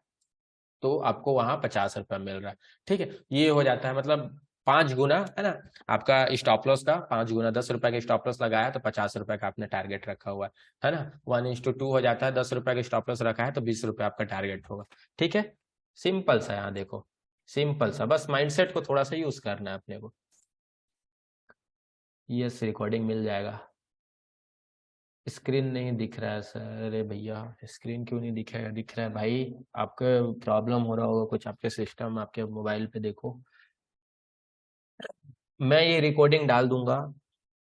तो आपको वहां 50 रुपए मिल रहा है। ठीक है, ये हो जाता है मतलब 5 गुना, है ना। आपका स्टॉप लॉस का 5 गुना, 10 रुपए का स्टॉप लॉस लगाया तो 50 रुपए का आपने टारगेट रखा हुआ है ना। 1:2 हो जाता है, 10 रुपए का स्टॉप लॉस रखा है तो 20 रुपए आपका टारगेट होगा। ठीक है, सिंपल सा, यहाँ देखो सिंपल सा, बस माइंडसेट को थोड़ा सा यूज करना है अपने को। यस, रिकॉर्डिंग मिल जाएगा। स्क्रीन नहीं दिख रहा है सर, अरे भैया स्क्रीन क्यों नहीं दिखेगा, दिख रहा है भाई। आपके प्रॉब्लम हो रहा होगा कुछ, आपके सिस्टम, आपके मोबाइल पे देखो। मैं ये रिकॉर्डिंग डाल दूंगा,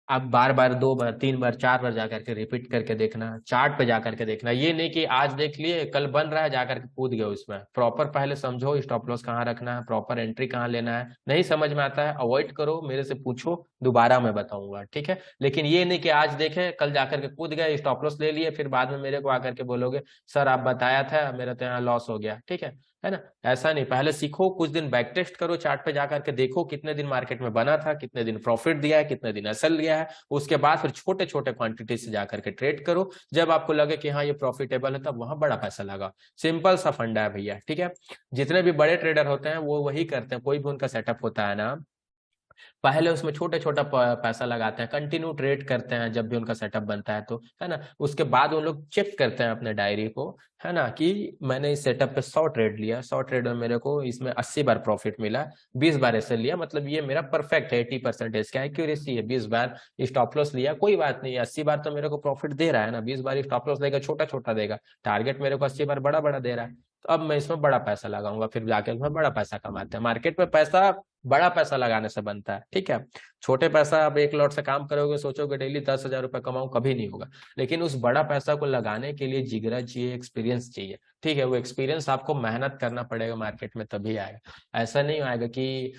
आप बार बार, 2 बार, 3 बार, 4 बार जाकर के रिपीट करके देखना, चार्ट पे जाकर के देखना। ये नहीं कि आज देख लिए कल बन रहा है जाकर के कूद गए उसमें। प्रॉपर पहले समझो स्टॉप लॉस कहाँ रखना है, प्रॉपर एंट्री कहाँ लेना है। नहीं समझ में आता है अवॉइड करो, मेरे से पूछो, दोबारा मैं बताऊंगा। ठीक है, लेकिन ये नहीं कि आज देखे कल जाकर के कूद गए, स्टॉप लॉस ले लिए, फिर बाद में मेरे को आकर के बोलोगे सर आप बताया था, मेरा तो यहाँ लॉस हो गया। ठीक है ना। ऐसा नहीं, पहले सीखो, कुछ दिन बैक टेस्ट करो, चार्ट पे जाकर के देखो कितने दिन मार्केट में बना था, कितने दिन प्रॉफिट दिया है, कितने दिन एसएल लिया है। उसके बाद फिर छोटे छोटे क्वांटिटी से जाकर के ट्रेड करो। जब आपको लगे कि हाँ ये प्रॉफिटेबल है, तब वहां बड़ा पैसा लगा। सिंपल सा फंडा है भैया। ठीक है, जितने भी बड़े ट्रेडर होते हैं वो वही करते हैं, कोई भी उनका सेटअप होता है ना, पहले उसमें छोटे छोटा पैसा लगाते हैं, कंटिन्यू ट्रेड करते हैं जब भी उनका सेटअप बनता है तो, है ना। उसके बाद उन लोग चेक करते हैं अपने डायरी को, है ना, कि मैंने इस सेटअप पे 100 ट्रेड लिया, 100 ट्रेड में मेरे को इसमें 80 बार प्रॉफिट मिला, 20 बार ऐसे लिया, मतलब ये मेरा परफेक्ट है, 80% इसका एक्यूरेसी है। 20 बार स्टॉप लॉस लिया, कोई बात नहीं, 80 बार तो मेरे को प्रॉफिट दे रहा है ना, 20 बार स्टॉप लॉस देगा, छोटा छोटा देगा, टारगेट मेरे को 80 बार बड़ा बड़ा दे रहा है। तो अब मैं इसमें बड़ा पैसा लगाऊंगा, फिर जाके उसमें बड़ा पैसा कमाते हैं। मार्केट में पैसा बड़ा पैसा लगाने से बनता है। ठीक है, छोटे पैसा आप एक लॉट से काम करोगे, सोचोगे डेली 10,000 रुपए कमाऊं, कभी नहीं होगा। लेकिन उस बड़ा पैसा को लगाने के लिए जिगरा चाहिए, एक्सपीरियंस चाहिए। ठीक है, वो एक्सपीरियंस आपको मेहनत करना पड़ेगा मार्केट में, तभी आएगा। ऐसा नहीं आएगा कि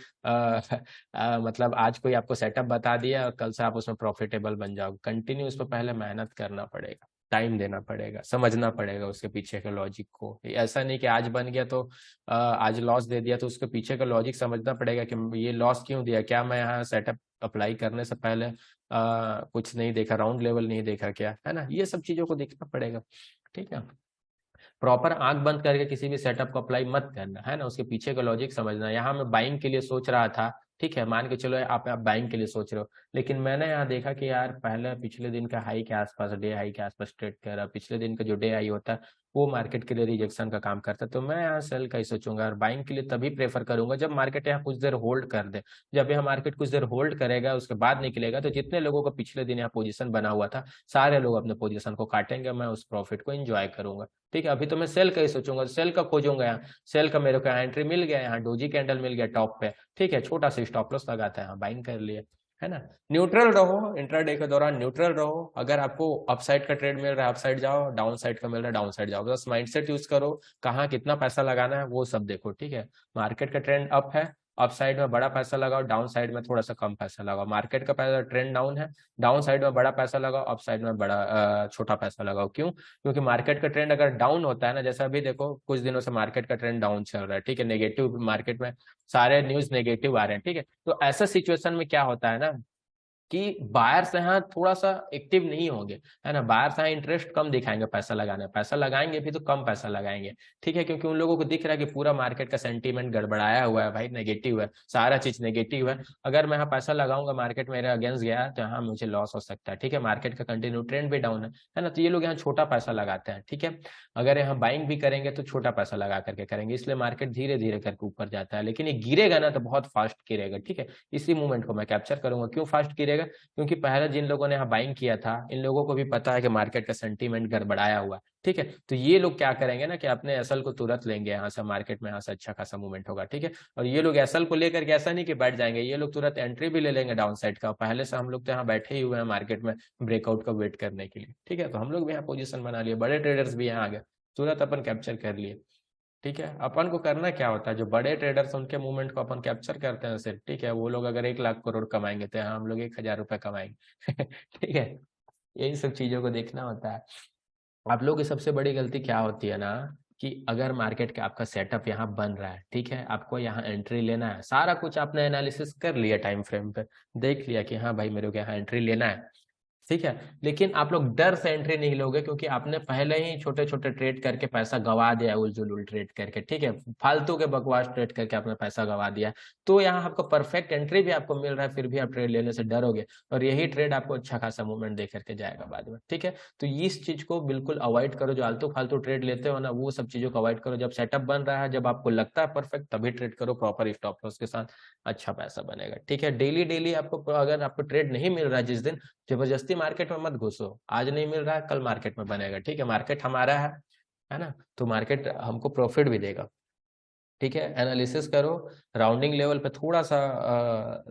मतलब आज कोई आपको सेटअप बता दिया और कल से आप उसमें प्रॉफिटेबल बन जाओगे। कंटिन्यू उस पर पहले मेहनत करना पड़ेगा, टाइम देना पड़ेगा, समझना पड़ेगा उसके पीछे के लॉजिक को। ऐसा नहीं कि आज बन गया तो आज लॉस दे दिया, तो उसके पीछे का लॉजिक समझना पड़ेगा कि ये लॉस क्यों दिया, क्या मैं यहाँ सेटअप अप्लाई करने से पहले कुछ नहीं देखा, राउंड लेवल नहीं देखा क्या, है ना। ये सब चीजों को देखना पड़ेगा। ठीक है, प्रॉपर आंख बंद करके किसी भी सेटअप को अप्लाई मत करना, है ना, उसके पीछे का लॉजिक समझना। यहाँ मैं बाइंग के लिए सोच रहा था, ठीक है, मान के चलो आप बाइंग के लिए सोच रहे हो, लेकिन मैंने यहाँ देखा कि यार पहले पिछले दिन का हाई के आसपास, डे हाई के आसपास ट्रेड कर रहा, पिछले दिन का जो डे हाई होता है वो मार्केट के लिए रिजेक्शन का काम करता है, तो मैं यहाँ सेल का ही सोचूंगा। और बाइंग के लिए तभी प्रेफर करूंगा जब मार्केट यहाँ कुछ देर होल्ड कर दे। जब यहाँ मार्केट कुछ देर होल्ड करेगा, उसके बाद निकलेगा, तो जितने लोगों का पिछले दिन यहाँ पोजीशन बना हुआ था, सारे लोग अपने पोजीशन को काटेंगे, मैं उस प्रॉफिट को एंजॉय करूंगा। ठीक है, अभी तो मैं सेल का ही सोचूंगा, सेल का खोजूंगा। यहाँ सेल का मेरे को एंट्री मिल गया, यहाँ डोजी कैंडल मिल गया टॉप पे। ठीक है, छोटा सा स्टॉप लॉस लगाता है, यहाँ बाइंग कर लिए, है ना। न्यूट्रल रहो, इंट्राडे के दौरान न्यूट्रल रहो। अगर आपको अपसाइड का ट्रेड मिल रहा है अपसाइड जाओ, डाउन साइड का मिल रहा है डाउन साइड जाओ, बस माइंडसेट यूज करो, कहाँ कितना पैसा लगाना है वो सब देखो। ठीक है, मार्केट का ट्रेंड अप है, अप साइड में बड़ा पैसा लगाओ, डाउन साइड में थोड़ा सा कम पैसा लगाओ। मार्केट का पैसा ट्रेंड डाउन है, डाउन साइड में बड़ा पैसा लगाओ, अप साइड में बड़ा छोटा पैसा लगाओ। क्यों? क्योंकि मार्केट का ट्रेंड अगर डाउन होता है ना, जैसा अभी देखो कुछ दिनों से मार्केट का ट्रेंड डाउन चल रहा है, ठीक है, नेगेटिव, मार्केट में सारे न्यूज नेगेटिव आ रहे हैं। ठीक है, तो ऐसा सिचुएशन में क्या होता है ना कि बायर्स यहाँ थोड़ा सा एक्टिव नहीं होंगे, है ना। बायर्स यहाँ इंटरेस्ट कम दिखाएंगे पैसा लगाने, पैसा लगाएंगे भी तो कम पैसा लगाएंगे। ठीक है, क्योंकि उन लोगों को दिख रहा है कि पूरा मार्केट का सेंटीमेंट गड़बड़ाया हुआ है भाई, नेगेटिव है, सारा चीज नेगेटिव है। अगर मैं यहाँ पैसा लगाऊंगा, मार्केट मेरे अगेंस्ट गया तो यहाँ मुझे लॉस हो सकता है। ठीक है, मार्केट का कंटिन्यू ट्रेंड भी डाउन है ना, तो ये लोग यहाँ छोटा पैसा लगाते हैं। ठीक है, अगर यहाँ बाइंग भी करेंगे तो छोटा पैसा लगा करके करेंगे, इसलिए मार्केट धीरे धीरे करके ऊपर जाता है। लेकिन ये गिरेगा ना तो बहुत फास्ट गिरेगा। ठीक है, इसी मूवमेंट को मैं कैप्चर करूंगा। क्यों फास्ट गिरेगा? मिलेगा, क्योंकि पहले जिन लोगों ने यहाँ बाइंग किया था इन लोगों को भी पता है कि मार्केट का सेंटीमेंट गड़बड़ाया हुआ है। ठीक है, तो ये लोग क्या करेंगे ना कि अपने एसएल को तुरंत लेंगे यहाँ से, मार्केट में यहाँ से अच्छा खासा मूवमेंट होगा। ठीक है, और ये लोग एसएल को लेकर के ऐसा नहीं कि बैठ जाएंगे, ये लोग तुरंत एंट्री भी ले लेंगे डाउन साइड का। पहले से हम लोग तो यहाँ बैठे ही हुए हैं मार्केट में ब्रेकआउट का वेट करने के लिए। ठीक है, तो हम लोग भी यहाँ पोजीशन बना लिए, बड़े ट्रेडर्स भी यहाँ आ गए, तुरंत अपन कैप्चर कर लिए। ठीक है, अपन को करना क्या होता है, जो बड़े ट्रेडर्स उनके मूवमेंट को अपन कैप्चर करते हैं सिर्फ। ठीक है, वो लोग अगर 1 लाख करोड़ कमाएंगे तो यहाँ हम लोग 1,000 रुपए कमाएंगे। ठीक है, यही सब चीजों को देखना होता है। आप लोगों की सबसे बड़ी गलती क्या होती है ना, कि अगर मार्केट का आपका सेटअप यहाँ बन रहा है, ठीक है, आपको यहाँ एंट्री लेना है, सारा कुछ आपने एनालिसिस कर लिया, टाइम फ्रेम पे देख लिया कि हाँ भाई मेरे को यहाँ एंट्री लेना है। ठीक है, लेकिन आप लोग डर से एंट्री नहीं लोगे, क्योंकि आपने पहले ही छोटे छोटे ट्रेड करके पैसा गवा दिया, उलझुल ट्रेड करके। ठीक है, फालतू के बकवास ट्रेड करके आपने पैसा गवा दिया। तो यहाँ आपको परफेक्ट एंट्री भी आपको मिल रहा है, फिर भी आप ट्रेड लेने से डरोगे, और यही ट्रेड आपको अच्छा खासा मूवमेंट दे करके जाएगा बाद में। ठीक है, तो इस चीज को बिल्कुल अवॉइड करो, जो आलतू फालतू ट्रेड लेते हो ना, वो सब चीजों को अवॉइड करो। जब सेटअप बन रहा है, जब आपको लगता है परफेक्ट, तभी ट्रेड करो प्रॉपर स्टॉप लॉस के साथ, अच्छा पैसा बनेगा। ठीक है, डेली डेली आपको, अगर आपको ट्रेड नहीं मिल रहा है जिस दिन, जबरदस्ती मार्केट में मत घुसो। आज नहीं मिल रहा है, कल मार्केट में बनेगा। ठीक है, मार्केट हमारा है ना, तो मार्केट हमको प्रॉफिट भी देगा। ठीक है, एनालिसिस करो, राउंडिंग लेवल पे थोड़ा सा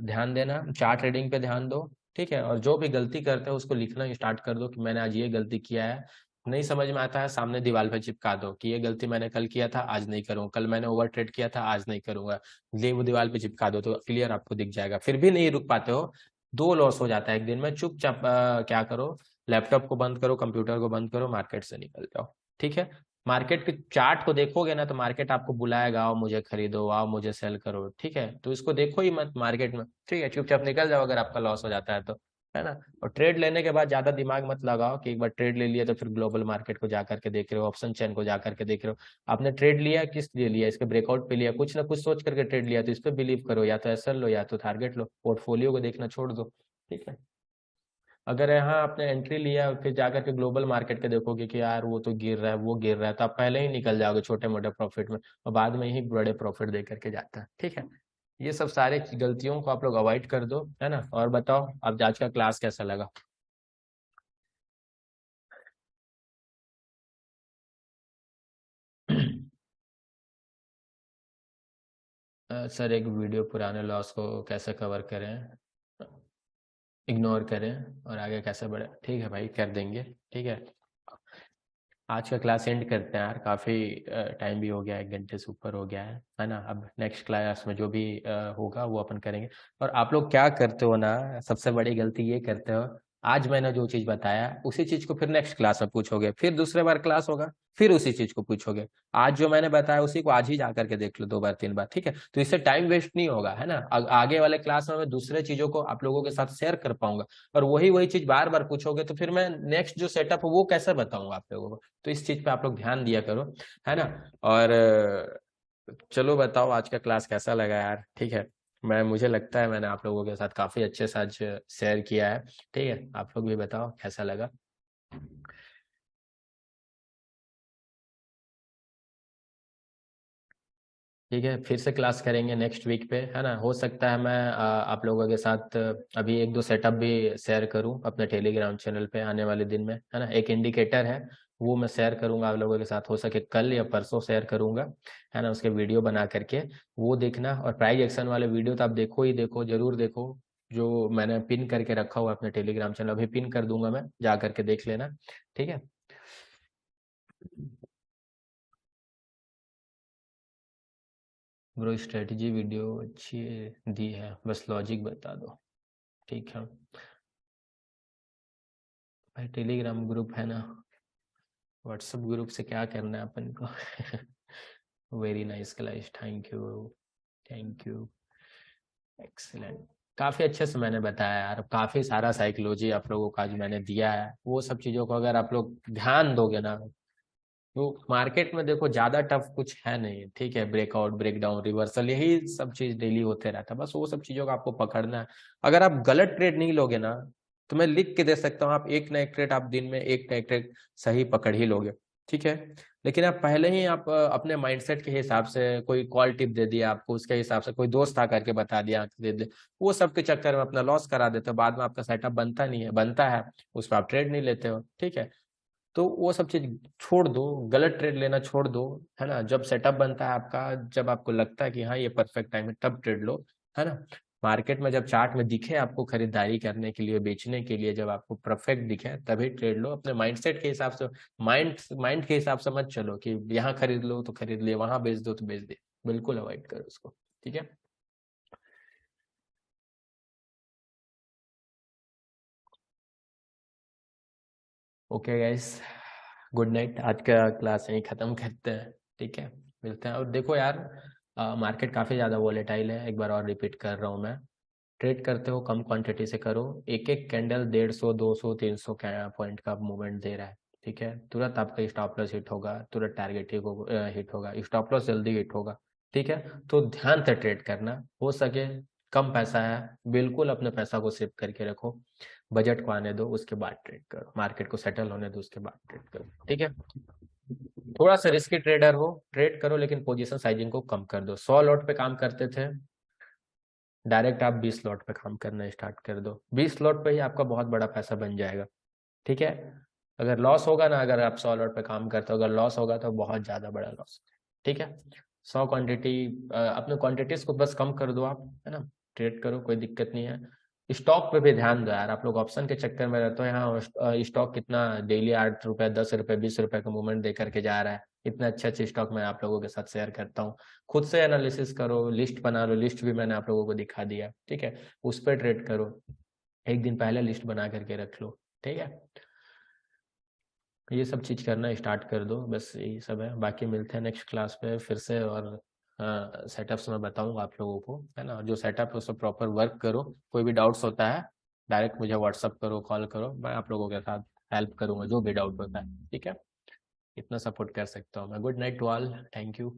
ध्यान देना, चार्ट ट्रेडिंग पे ध्यान दो। ठीक है, और जो भी गलती करते हो उसको लिखना स्टार्ट कर दो कि मैंने आज ये गलती किया है। नहीं समझ में आता है, सामने दीवार पे चिपका दो कि ये गलती मैंने कल किया था, आज नहीं करूंगा, कल मैंने ओवर ट्रेड किया था, आज नहीं करूंगा। ये वो दीवार पे चिपका दो तो क्लियर आपको दिख जाएगा। फिर भी नहीं रुक पाते हो, 2 लॉस हो जाता है एक दिन में, चुपचाप क्या करो, लैपटॉप को बंद करो, कंप्यूटर को बंद करो, मार्केट से निकल जाओ। ठीक है, मार्केट के चार्ट को देखोगे ना, तो मार्केट आपको बुलाएगा, आओ मुझे खरीदो, आओ मुझे सेल करो। ठीक है, तो इसको देखो ही मत मार्केट में। ठीक है, चुपचाप निकल जाओ अगर आपका लॉस हो जाता है तो, है ना। और ट्रेड लेने के बाद ज्यादा दिमाग मत लगाओ कि एक बार ट्रेड ले लिया तो फिर ग्लोबल मार्केट को जाकर के देख रहे हो, ऑप्शन चेन को जाकर के देख रहे हो। आपने ट्रेड लिया किस लिए लिया, इसके ब्रेकआउट पे लिया, कुछ ना कुछ सोच करके ट्रेड लिया, तो इस पे बिलीव करो, या तो एसएल लो या तो टारगेट लो, पोर्टफोलियो को देखना छोड़ दो। ठीक है, अगर यहाँ आपने एंट्री लिया फिर जाकर के ग्लोबल मार्केट के देखोगे कि यार वो तो गिर रहा है, वो गिर रहा है, तो आप पहले ही निकल जाओगे छोटे मोटे प्रॉफिट में, और बाद में ही बड़े प्रॉफिट दे करके जाता है। ठीक है, ये सब सारे गलतियों को आप लोग अवॉइड कर दो, है ना। और बताओ आप, आज का क्लास कैसा लगा? सर, एक वीडियो पुराने लॉस को कैसे कवर करें, इग्नोर करें और आगे कैसे बढ़े। ठीक है भाई, कर देंगे। ठीक है, आज का क्लास एंड करते हैं यार, काफ़ी टाइम भी हो गया, 1 घंटे से ऊपर हो गया है ना। अब नेक्स्ट क्लास में जो भी होगा वो अपन करेंगे। और आप लोग क्या करते हो ना, सबसे बड़ी गलती ये करते हो, आज मैंने जो चीज़ बताया उसी चीज़ को फिर नेक्स्ट क्लास में पूछोगे, फिर दूसरे बार क्लास होगा फिर उसी चीज़ को पूछोगे। आज जो मैंने बताया उसी को आज ही जा करके देख लो 2 बार 3 बार। ठीक है, तो इससे टाइम वेस्ट नहीं होगा, है ना। आगे वाले क्लास में मैं दूसरे चीज़ों को आप लोगों के साथ शेयर कर पाऊंगा, और वही वही चीज़ बार बार पूछोगे तो फिर मैं नेक्स्ट जो सेटअप है वो कैसे बताऊंगा आप लोगों को। तो इस चीज पे आप लोग ध्यान दिया करो, है ना। और चलो बताओ आज का क्लास कैसा लगा यार। ठीक है, मुझे लगता है मैंने आप लोगों के साथ काफी अच्छे से आज शेयर किया है। ठीक है, आप लोग भी बताओ कैसा लगा। ठीक है, फिर से क्लास करेंगे नेक्स्ट वीक पे, है ना। हो सकता है मैं आप लोगों के साथ अभी 1 2 सेटअप भी शेयर करूं अपने टेलीग्राम चैनल पे आने वाले दिन में, है ना। एक इंडिकेटर है, वो मैं शेयर करूंगा आप लोगों के साथ, हो सके कल या परसों शेयर करूंगा, है ना। उसके वीडियो बना करके वो देखना, और प्राइस एक्शन वाले वीडियो तो आप देखो ही देखो, जरूर देखो। जो मैंने पिन करके रखा हुआ है अपने टेलीग्राम चैनल, अभी पिन कर दूंगा मैं, जा करके देख लेना। ठीक है, ब्रो स्ट्रेटजी वीडियो अच्छी दी है, बस लॉजिक बता दो। ठीक है भाई, टेलीग्राम ग्रुप है ना, व्हाट्सएप ग्रुप से क्या करना है अपन को। Very nice class, thank you, thank you, excellent. काफी अच्छे से मैंने बताया यार, काफी सारा साइकोलॉजी आप लोगों का आज मैंने दिया है। वो सब चीजों को अगर आप लोग ध्यान दोगे ना, तो मार्केट में देखो ज्यादा टफ कुछ है नहीं। ठीक है, ब्रेकआउट, ब्रेकडाउन, रिवर्सल, यही सब चीज डेली होते रहता है, बस वो सब चीजों को आपको पकड़ना है। अगर आप गलत ट्रेड नहीं लोगे ना, तो मैं लिख के दे सकता हूँ, आप एक ना एक ट्रेड आप दिन में एक ना एक ट्रेड सही पकड़ ही लोगे। ठीक है, लेकिन आप पहले ही आप अपने माइंडसेट के हिसाब से कोई कॉल टिप दे दिया आपको, उसके हिसाब से कोई दोस्त आकर के बता दिया दे दे, वो सब के चक्कर में अपना लॉस करा देते हो, बाद में आपका सेटअप बनता नहीं है, बनता है उस पर आप ट्रेड नहीं लेते हो, ठीक है। तो वो सब चीज छोड़ दो, गलत ट्रेड लेना छोड़ दो, है ना। जब सेटअप बनता है आपका, जब आपको लगता है कि हाँ ये परफेक्ट टाइम है, तब ट्रेड लो, है ना। मार्केट में जब चार्ट में दिखे आपको खरीदारी करने के लिए, बेचने के लिए, जब आपको परफेक्ट दिखे तभी ट्रेड लो, अपने माइंडसेट के हिसाब से। माइंड के हिसाब से मत चलो कि यहाँ खरीद लो तो खरीद ले, वहां बेच दो तो बेच दे, बिल्कुल अवॉइड करो उसको, ठीक है। ओके गाइस, गुड नाइट, आज का क्लास यहीं ख़त्म करते हैं, ठीक है। मिलते हैं। और देखो यार, मार्केट काफ़ी ज़्यादा वॉलेटाइल है, एक बार और रिपीट कर रहा हूँ मैं। ट्रेड करते हो कम क्वांटिटी से करो, एक एक कैंडल 150 200 300 पॉइंट का मूवमेंट दे रहा है, ठीक है। तुरंत आपका स्टॉप लॉस हिट होगा, तुरंत टारगेट हिट होगा, स्टॉप लॉस जल्दी हिट होगा, ठीक है। तो ध्यान से ट्रेड करना, हो सके कम पैसा है, बिल्कुल अपने पैसा को सेव करके रखो, बजट को आने दो, उसके बाद ट्रेड करो, मार्केट को सेटल होने दो, उसके बाद ट्रेड करो, ठीक है। थोड़ा सा रिस्की ट्रेडर हो, ट्रेड करो, लेकिन पोजीशन साइजिंग को कम कर दो। 100 लॉट पे काम करते थे, डायरेक्ट आप 20 लॉट पे काम करना स्टार्ट कर दो, 20 लॉट पे ही आपका बहुत बड़ा पैसा बन जाएगा, ठीक है। अगर लॉस होगा ना, अगर आप 100 लॉट पे काम करते हो, अगर लॉस होगा तो बहुत ज्यादा बड़ा लॉस, ठीक है। 100 क्वांटिटी, अपने क्वांटिटीज को बस कम कर दो आप, है ना। ट्रेड करो, कोई दिक्कत नहीं है। स्टॉक पे भी ध्यान दो यार, आप लोग ऑप्शन के चक्कर में रहते हो, यहाँ स्टॉक कितना डेली 8 रुपए 10 रुपए 20 रुपए का मूवमेंट दे करके जा रहा है, इतने अच्छे अच्छे स्टॉक मैं आप लोगों के साथ शेयर करता हूँ। खुद से एनालिसिस करो, लिस्ट बना लो, लिस्ट भी मैंने आप लोगों को दिखा दिया, ठीक है। उस पर ट्रेड करो, एक दिन पहले लिस्ट बना करके रख लो, ठीक है। ये सब चीज़ करना स्टार्ट कर दो, बस यही सब है। बाकी मिलते हैं नेक्स्ट क्लास पे फिर से, और सेटअप्स मैं बताऊंगा आप लोगों को, है ना। जो सेटअप है उसको प्रॉपर वर्क करो, कोई भी डाउट्स होता है डायरेक्ट मुझे व्हाट्सअप करो, कॉल करो, मैं आप लोगों के साथ हेल्प करूंगा जो भी डाउट होता है, ठीक है। इतना सपोर्ट कर सकता हूँ मैं। Good night to all, thank you.